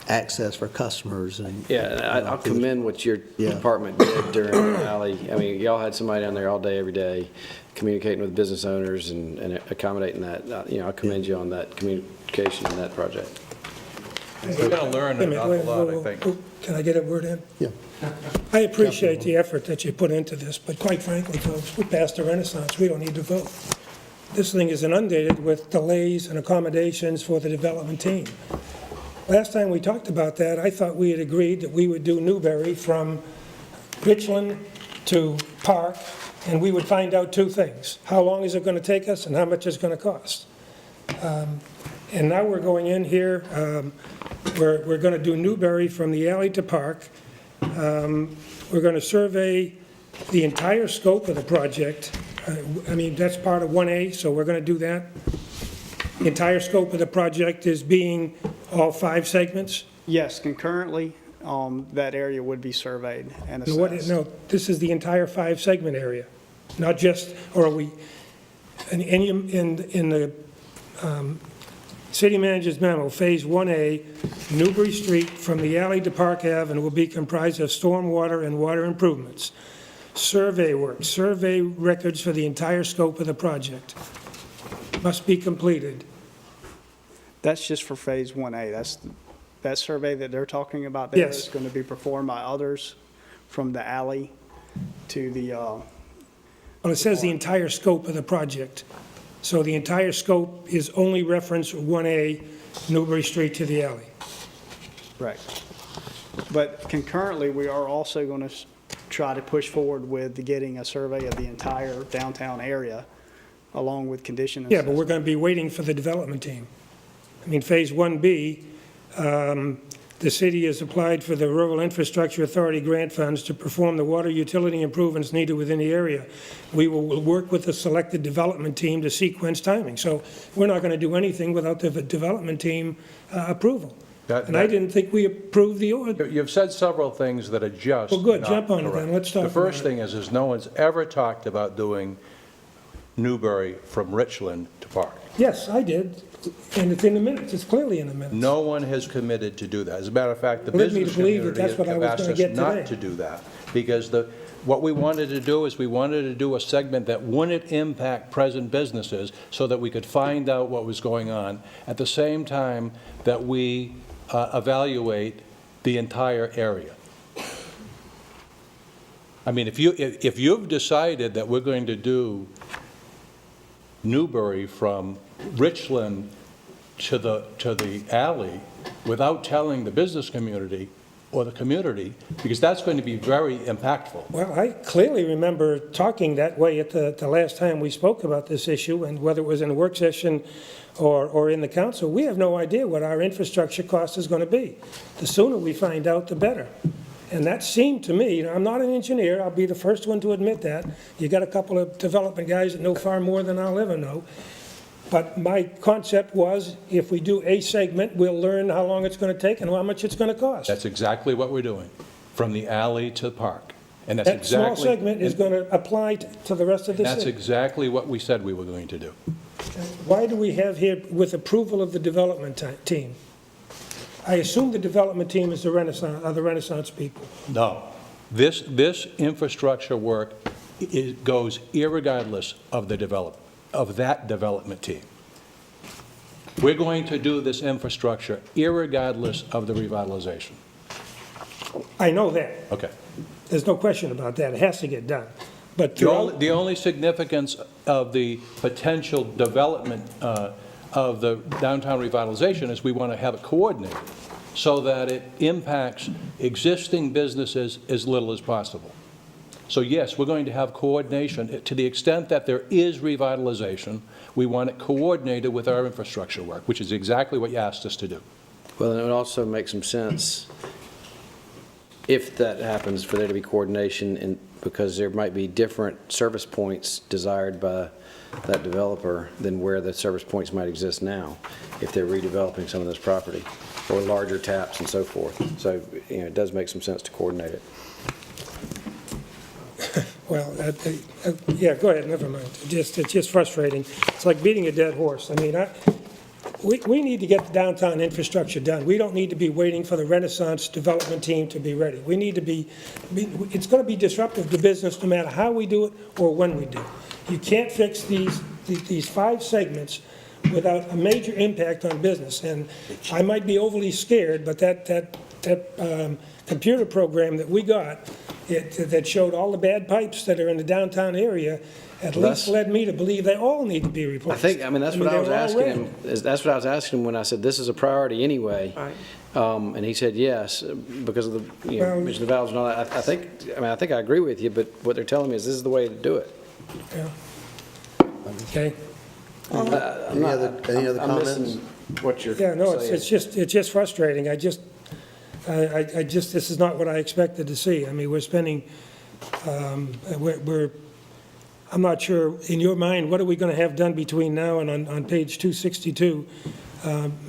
access for customers. And I'll commend what your department did during the alley. I mean, y'all had somebody down there all day, every day, communicating with business owners and accommodating that. I commend you on that communication in that project. We're going to learn an awful lot, I think. Can I get a word in? Yeah. I appreciate the effort that you put into this, but quite frankly, folks, we're past the Renaissance. We don't need to vote. This thing is inundated with delays and accommodations for the development team. Last time we talked about that, I thought we had agreed that we would do Newberry from Richland to Park, and we would find out two things. How long is it going to take us, and how much it's going to cost? And now we're going in here, we're going to do Newberry from the alley to Park. We're going to survey the entire scope of the project. That's part of 1A, so we're going to do that. The entire scope of the project is being all 5 segments? Yes, concurrently, that area would be surveyed and assessed. No, this is the entire 5-segment area, not just, or are we, in the city manager's memo, Phase 1A, Newbury Street from the alley to Park Ave, and will be comprised of stormwater and water improvements. Survey work, survey records for the entire scope of the project must be completed. That's just for Phase 1A. That survey that they're talking about there is going to be performed by others from the alley to the... Well, it says the entire scope of the project. So the entire scope is only reference 1A, Newbury Street to the alley. Right. But concurrently, we are also going to try to push forward with getting a survey of the entire downtown area, along with condition Yeah, assessment. but we're going to be waiting for the development team. Phase 1B, the city has applied for the Rural Infrastructure Authority grant funds to perform the water utility improvements needed within the area. We will work with the selected development team to sequence timing. So we're not going to do anything without the development team approval. And I didn't think we approved the order. You've said several things that are just Well, good, not jump on it correct. then, let's talk The first about it. thing is no one's ever talked about doing Newbury from Richland to Park. Yes, I did, and it's in the minutes, it's clearly in the minutes. No one has committed to do that. As a matter of fact, the Led me to business believe that community that's what I have was asked gonna us get not today. to do that, because what we wanted to do is we wanted to do a segment that wouldn't impact present businesses, so that we could find out what was going on, at the same time that we evaluate the entire area. If you've decided that we're going to do Newbury from Richland to the alley without telling the business community or the community, because that's going to be very impactful. Well, I clearly remember talking that way at the last time we spoke about this issue, and whether it was in a work session or in the council, we have no idea what our infrastructure cost is going to be. The sooner we find out, the better. And that seemed to me, I'm not an engineer, I'll be the first one to admit that. You got a couple of development guys that know far more than I'll ever know. But my concept was, if we do a segment, we'll learn how long it's going to take and how much it's going to cost. That's exactly what we're doing, from the alley to the park. And that's That exactly. small segment is going to apply to the rest of the That's city. exactly what we said we were going to do. Why do we have here with approval of the development team? I assume the development team is the Renaissance people. No. This infrastructure work goes irregardless of that development team. We're going to do this infrastructure irregardless of the revitalization. I know that. Okay. There's no question about that. It has to get done. But The only significance of the potential development of the downtown revitalization is we want to have it coordinated so that it impacts existing businesses as little as possible. So yes, we're going to have coordination. To the extent that there is revitalization, we want it coordinated with our infrastructure work, which is exactly what you asked us to do. Well, and it would also make some sense, if that happens, for there to be coordination, and because there might be different service points desired by that developer than where the service points might exist now, if they're redeveloping some of this property, or larger taps and so forth. So, it does make some sense to coordinate it. Well, yeah, go ahead, never mind. It's just frustrating. It's like beating a dead horse. I mean, we need to get the downtown infrastructure done. We don't need to be waiting for the Renaissance development team to be ready. We need to be it's going to be disruptive to business no matter how we do it or when we do it. You can't fix these 5 segments without a major impact on business. And I might be overly scared, but that computer program that we got, that showed all the bad pipes that are in the downtown area, at least led me to believe they all need to be replaced. That's what I was asking him. That's what I was asking him when I said this is a priority anyway. Right. And he said yes, because of the mentioned the valves and all that. I think I agree with you, but what they're telling me is this is the way to do it. Yeah. Okay. Any other comments? Missing what you're Yeah, no, saying. it's just frustrating. I just, this is not what I expected to see. I mean, we're spending, I'm not sure, in your mind, what are we going to have done between now and on page 262,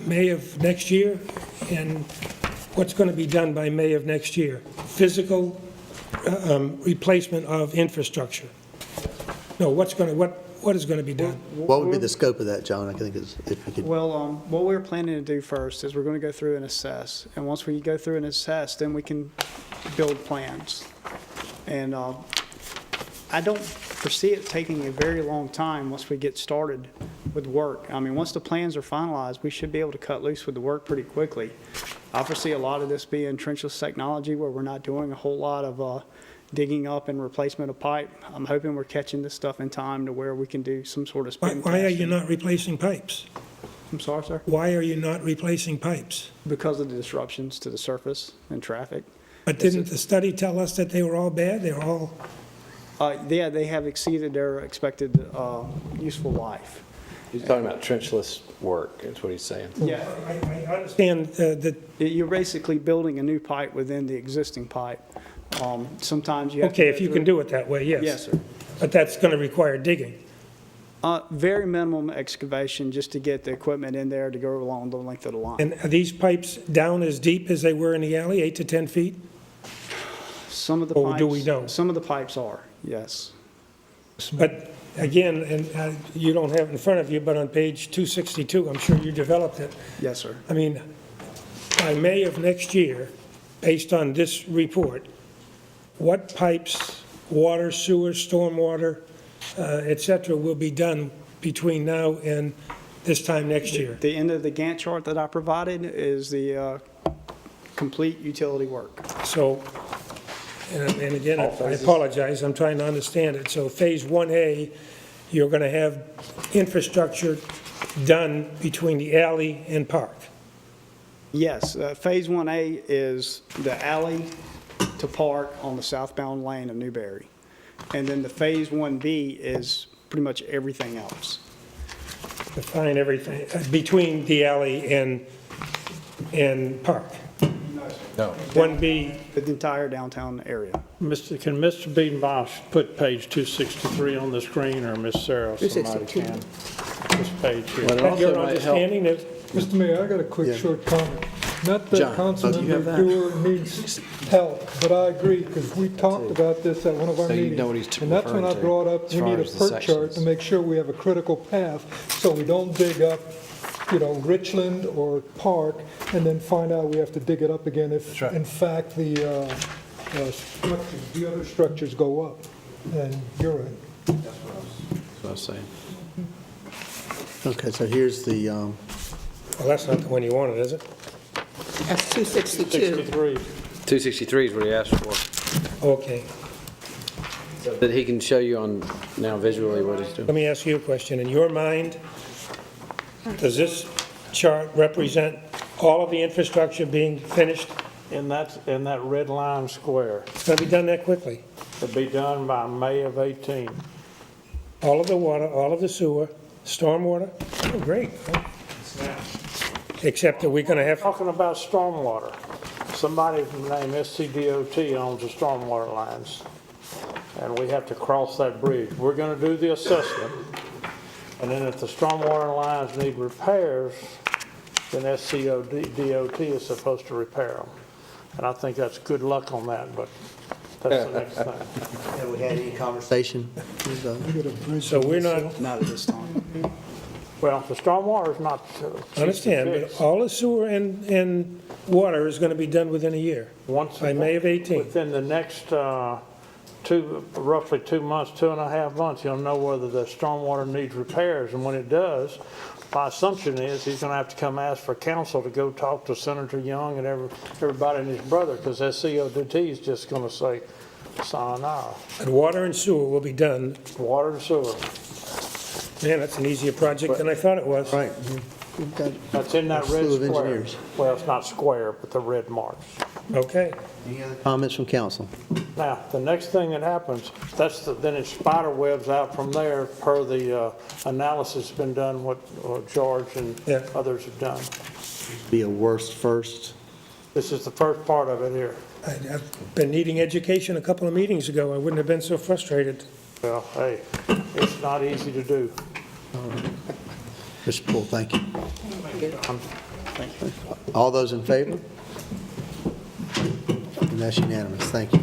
May of next year? And what's going to be done by May of next year? Physical replacement of infrastructure. No, what is going to be done? What would be the scope of that, John? I think is, if you could. Well, what we're planning to do first is we're going to go through and assess. And once we go through and assess, then we can build plans. And I don't foresee it taking a very long time once we get started with work. I mean, once the plans are finalized, we should be able to cut loose with the work pretty quickly. I foresee a lot of this being trenchless technology where we're not doing a whole lot of digging up and replacement of pipe. I'm hoping we're catching this stuff in time to where we can do some sort of spin Why are casting. you not replacing pipes? I'm sorry, sir? Why are you not replacing pipes? Because of the disruptions to the surface and traffic. But didn't the study tell us that they were all bad? They were all, Yeah, they have exceeded their expected useful life. He's talking about trenchless work, is what he's saying. Yeah. I understand that. You're basically building a new pipe within the existing pipe. Sometimes you have to Okay, go if you through- can do it that way, yes. Yes, sir. But that's going to require digging. Very minimum excavation just to get the equipment in there to go along the length of the line. And are these pipes down as deep as they were in the alley, 8 to 10 feet? Some of the Or pipes. do we know? Some of the pipes are, yes. But again, and you don't have it in front of you, but on page 262, I'm sure you developed it. Yes, sir. I mean, by May of next year, based on this report, what pipes, water, sewer, stormwater, et cetera, will be done between now and this time next year? The end of the Gantt chart that I provided is the complete utility work. So, and again, I apologize, I'm trying to understand it. So phase 1A you're going to have infrastructure done between the alley and park. Yes, Phase 1A is the alley to park on the southbound lane of Newberry. And then the Phase 1B is pretty much everything else. Define everything, between the alley and park. No. 1B, The entire downtown area. Can Mr. Beadenbosch put page 263 on the screen, or Ms. Sarah, if somebody 262. can? This page here. Well, it also your might help. understanding is, Mr. Mayor, I got a quick short comment. Not that John, do you have Councilmember that? Dewar needs help, but I agree, because we talked about this at one of our So you meetings. know what he's And that's when I referring to brought up, as we far need a as the perk chart sections. to make sure we have a critical path, so we don't dig up, Richland or Park, and then find out we have to dig it up again if, in fact, the other structures go up. And you're right. That's what I was saying. Okay, so here's the, well, that's not the one you wanted, is it? That's 262. 63. 263 is what he asked for. Okay. That he can show you on, now visually what he's doing. Let me ask you a question. In your mind, does this chart represent all of the infrastructure being finished? In that red line square. It's going to be done that quickly. It'll be done by May of 18. All of the water, all of the sewer, stormwater? Oh, great. Except that we're going to have, Talking about stormwater. Somebody named SCDOT owns the stormwater lines, and we have to cross that bridge. We're going to do the assessment, and then if the stormwater lines need repairs, then SCDOT is supposed to repair them. And I think that's good luck on that, but that's the next thing. have we had any conversation? so we're not, Not at this time. Well, the stormwater is not cheap to I understand, fix. but all the sewer and water is going to be done within a year, Once by May of 18. Within the next roughly 2 months, 2.5 months, you'll know whether the stormwater needs repairs. And when it does, my assumption is he's going to have to come ask for counsel to go talk to Senator Young and everybody and his brother, because SCODT is just going to say, sayonara. And water and sewer will be done. Water and sewer. Man, that's an easier project than I thought it was. Right. We've got That's in that a red slew of square. engineers. Well, it's not square, but the red marks. Okay. Any other comments from council? Now, the next thing that happens, then it spider webs out from there per the analysis been done, what George and Yeah. others have done. Be a worst first. This is the first part of it here. I've been needing education a couple of meetings ago. I wouldn't have been so frustrated. Well, hey, it's not easy to do. Mr. Poole, thank you. All those in favor? And that's unanimous. Thank you.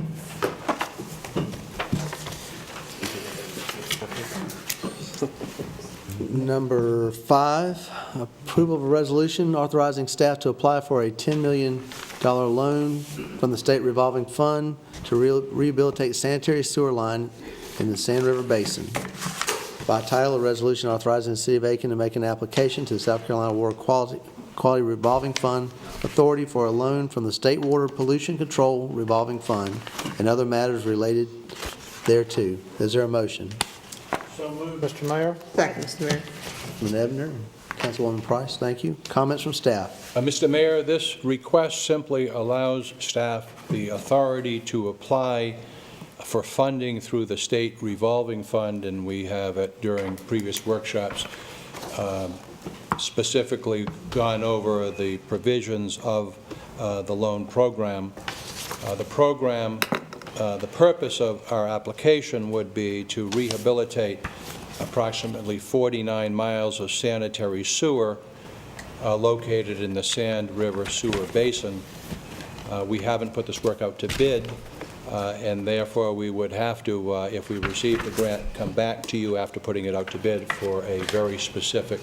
Number 5, approval of a resolution authorizing staff to apply for a $10 million loan from the state revolving fund to rehabilitate sanitary sewer line in the Sand River Basin. By title, a resolution authorizing the City of Aiken to make an application to the South Carolina Water Quality Revolving Fund Authority for a loan from the State Water Pollution Control Revolving Fund and other matters related thereto. Is there a motion? So moved. Mr. Mayor? Second, Mr. Mayor. Councilman Ebner and Councilwoman Price, thank you. Comments from staff? Mr. Mayor, this request simply allows staff the authority to apply for funding through the state revolving fund, and we have, during previous workshops, specifically gone over the provisions of the loan program. The purpose of our application would be to rehabilitate approximately 49 miles of sanitary sewer located in the Sand River Sewer Basin. We haven't put this work out to bid, and therefore we would have to, if we receive the grant, come back to you after putting it out to bid for a very specific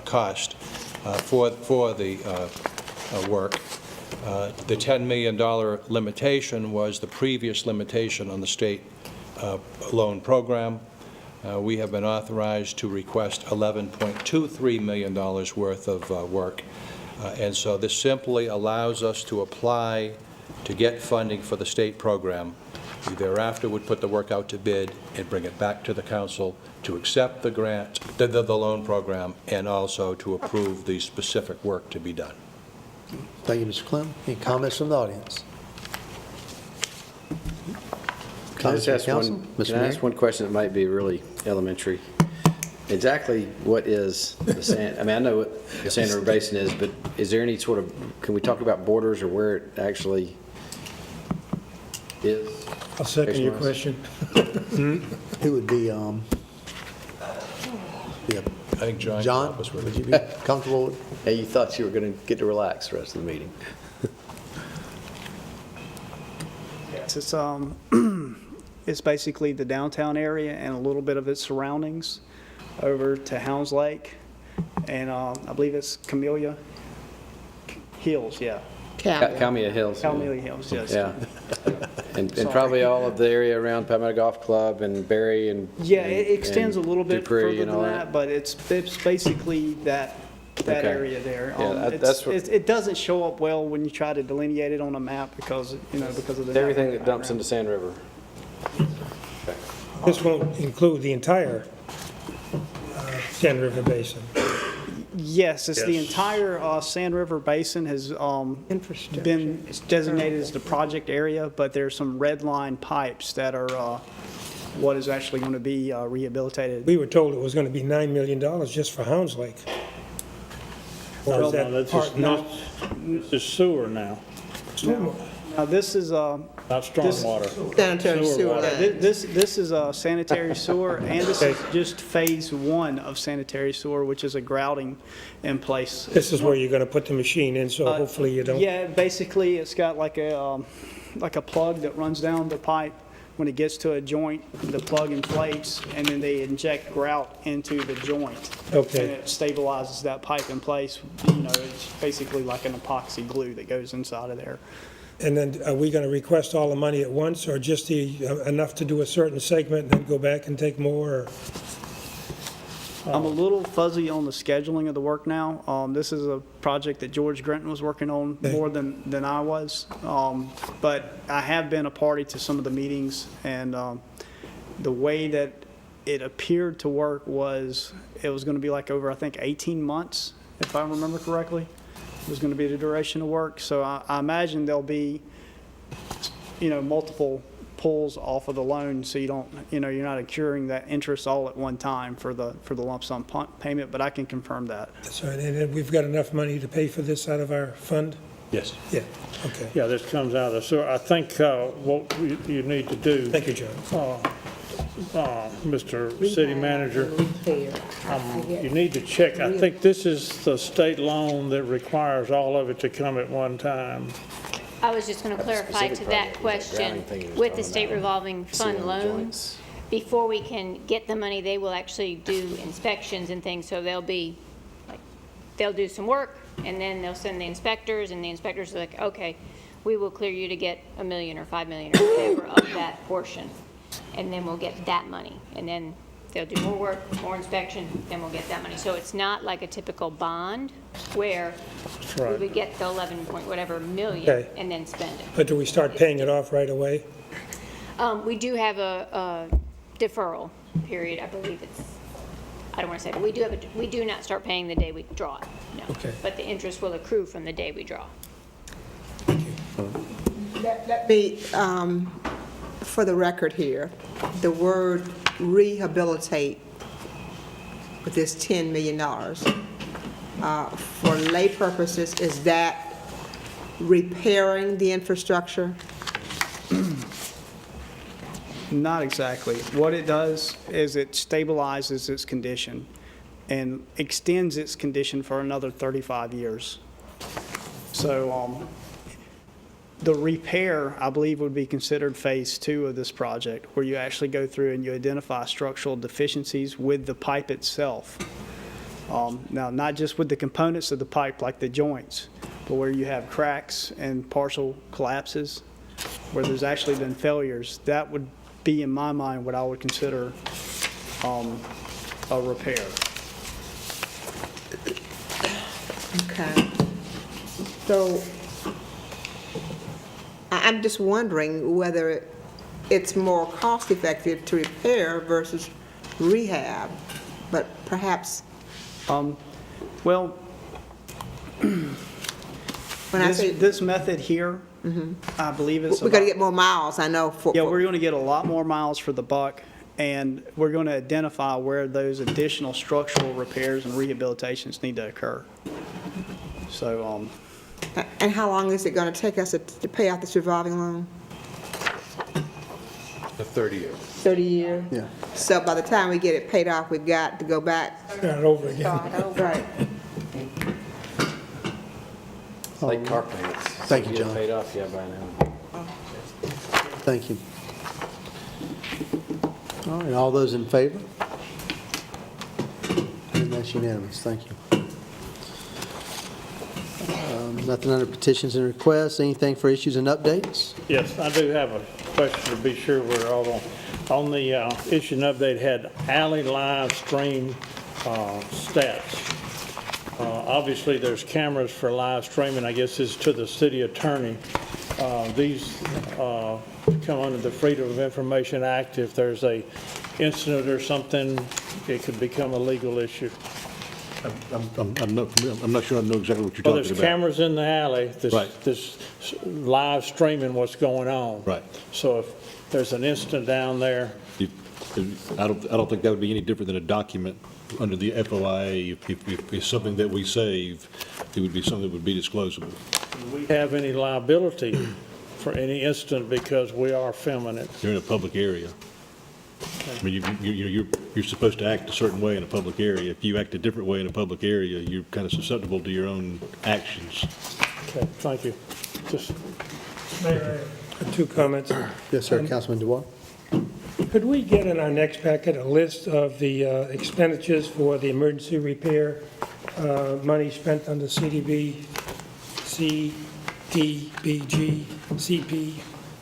cost for the work. The $10 million limitation was the previous limitation on the state loan program. We have been authorized to request $11.23 million worth of work. And so this simply allows us to apply to get funding for the state program We thereafter would put the work out to bid and bring it back to the council to accept the grant, the loan program, and also to approve the specific work to be done. Thank you, Mr. Clem. Any comments from the audience? Can I Comments just from ask the one, council? Mr. can I Mayor? ask one question that might be really elementary? Exactly what is the sand, I mean, I know what the Sand River Basin is, but is there any sort of, can we talk about borders or where it actually is? I'll second your Visualize? question. Who would be, I think John. John, was with would it. you be comfortable with? Hey, you thought you were going to get to relax the rest of the meeting. It's, it's basically the downtown area and a little bit of its surroundings over to Hounds Lake. And I believe it's Camellia Hills, yeah. Calmia Hills. Camellia Hills, yes. Yeah. And Sorry. probably all of the area around Palmetto Golf Club and Berry and. Yeah, it extends a and little bit Dupree further and than all that, but it's basically that Okay. area there. Yeah, that's what- It doesn't show up well when you try to delineate it on a map because, because of the. Everything that dumps background. into Sand River. This won't include the entire Sand River Basin. Yes, it's the Yes. entire Sand River Basin has been designated as the project area, but there's some red line pipes that are what is actually going to be rehabilitated. We were told it was going to be $9 million just for Hounds Lake. Or No, is that that's part just not? this is sewer now, Now, this is not stormwater. Sanitary sewer water. line. This is a sanitary sewer, and this is just phase one of sanitary sewer, which is a grouting in place. This is where you're going to put the machine in, so hopefully you don't. Yeah, basically, it's got like a plug that runs down the pipe. When it gets to a joint, the plug inflates, and then they inject grout into the joint. Okay. And it stabilizes that pipe in place. It's basically like an epoxy glue that goes inside of there. And then are we going to request all the money at once, or just enough to do a certain segment and then go back and take more? Or? I'm a little fuzzy on the scheduling of the work now. This is a project that George Grenton was working on more than I was. But I have been a party to some of the meetings, and the way that it appeared to work was it was going to be like over, I think, 18 months, if I remember correctly. It was going to be the duration of work. So I imagine there'll be, multiple pulls off of the loan, so you don't, you're not accruing that interest all at one time for the lump sum payment, but I can confirm that. That's right, and then we've got enough money to pay for this out of our fund? Yes. Yeah, okay. Yeah, this comes out of sewer. I think what you need to do. Thank you, John. Mr. City Manager, you need to check. I think this is the state loan that requires all of it to come at one time. I was just going to clarify to that question, with the state revolving fund loans, before we can get the money, they will actually do inspections and things, so they'll do some work, and then they'll send the inspectors, and the inspectors are like, okay, we will clear you to get $1 million or $5 million or whatever of that portion, and then we'll get that money, and then they'll do more work, more inspection, then we'll get that money. So it's not like a typical bond where we would get the 11 point whatever million Okay. and then spend it. But do we start paying it off right away? We do have a deferral period, I believe it's, I don't want to say, but we do not start paying the day we draw it, no. Okay. But the interest will accrue from the day we draw. Let me, for the record here, the word rehabilitate with this $10 million, for lay purposes, is that repairing the infrastructure? Not exactly. What it does is it stabilizes its condition and extends its condition for another 35 years. So the repair, I believe, would be considered phase 2 of this project, where you actually go through and you identify structural deficiencies with the pipe itself. Now, not just with the components of the pipe, like the joints, but where you have cracks and partial collapses, where there's actually been failures. That would be, in my mind, what I would consider a repair. Okay. So I'm just wondering whether it's more cost-effective to repair versus rehab, but perhaps, Well, when I say, this method here, I believe it's we gotta about- get more miles, I know. Yeah, we're going to get a lot more miles for the buck, and we're going to identify where those additional structural repairs and rehabilitations need to occur. So, And how long is it gonna take us to pay off this revolving loan? A 30-year. 30 years? Yeah. So by the time we get it paid off, we've got to go back. Start over again. Right. It's like car payments. Thank you, Get it John. paid off, yeah, by now. Thank you. All right, all those in favor? And that's unanimous, thank you. Nothing under petitions and requests, anything for issues and updates? Yes, I do have a question to be sure we're all on the issue and update had alley live stream stats. Obviously, there's cameras for live streaming. I guess it's to the city attorney. These come under the Freedom of Information Act. If there's a incident or something, it could become a legal issue. I'm not sure I know exactly what you're Well, talking about. there's cameras in the alley, Right. this live streaming what's going on. Right. So if there's an incident down there, I don't think that would be any different than a document under the FOIA. If it's something that we save, it would be something that would be disclosable. do we have any liability for any incident because we are filming it? You're in a public area. I mean, you're supposed to act a certain way in a public area. If you act a different way in a public area, you're kind of susceptible to your own actions. Okay, thank you. Just Mayor, I have 2 comments. Yes, sir, Councilman Dubois. Could we get in our next packet a list of the expenditures for the emergency repair, money spent under CDB, CDBG, CP?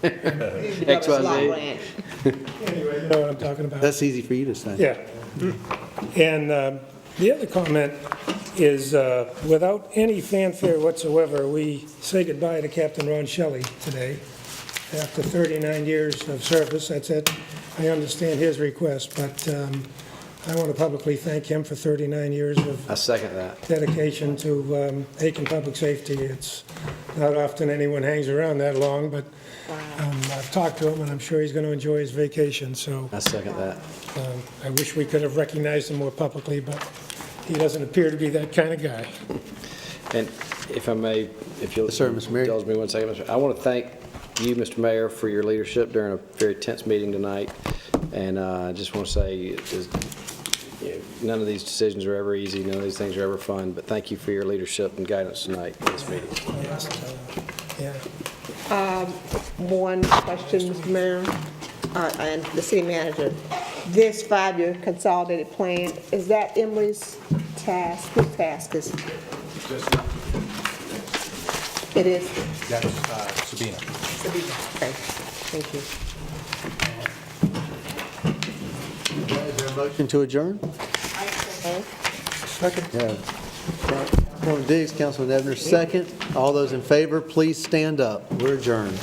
XYZ. Anyway, you know what I'm talking about. That's easy for you to say. Yeah. And the other comment is, without any fanfare whatsoever, we say goodbye to Captain Ron Shelley today. After 39 years of service, that's it. I understand his request, but I want to publicly thank him for 39 years of I second that. dedication to Aiken Public Safety. It's not often anyone hangs around that long, but I've talked to him, and I'm sure he's going to enjoy his vacation, so I second that. I wish we could have recognized him more publicly, but he doesn't appear to be that kind of guy. And if I may, if you'll Yes, sir, Mr. Mayor. indulge me one second, I want to thank you, Mr. Mayor, for your leadership during a very tense meeting tonight. And I just want to say, none of these decisions are ever easy, none of these things are ever fun, but thank you for your leadership and guidance tonight in this meeting. Yeah. One question, Mr. Mayor, and the city manager. This 5-year consolidated plan, is that Emily's task? Whose task is? It is? That's Sabina. Sabina. Okay, thank you. Is there a motion to adjourn? Second. Yeah. Councilman Diggs, Councilman Ebner, second. All those in favor, please stand up. We're adjourned.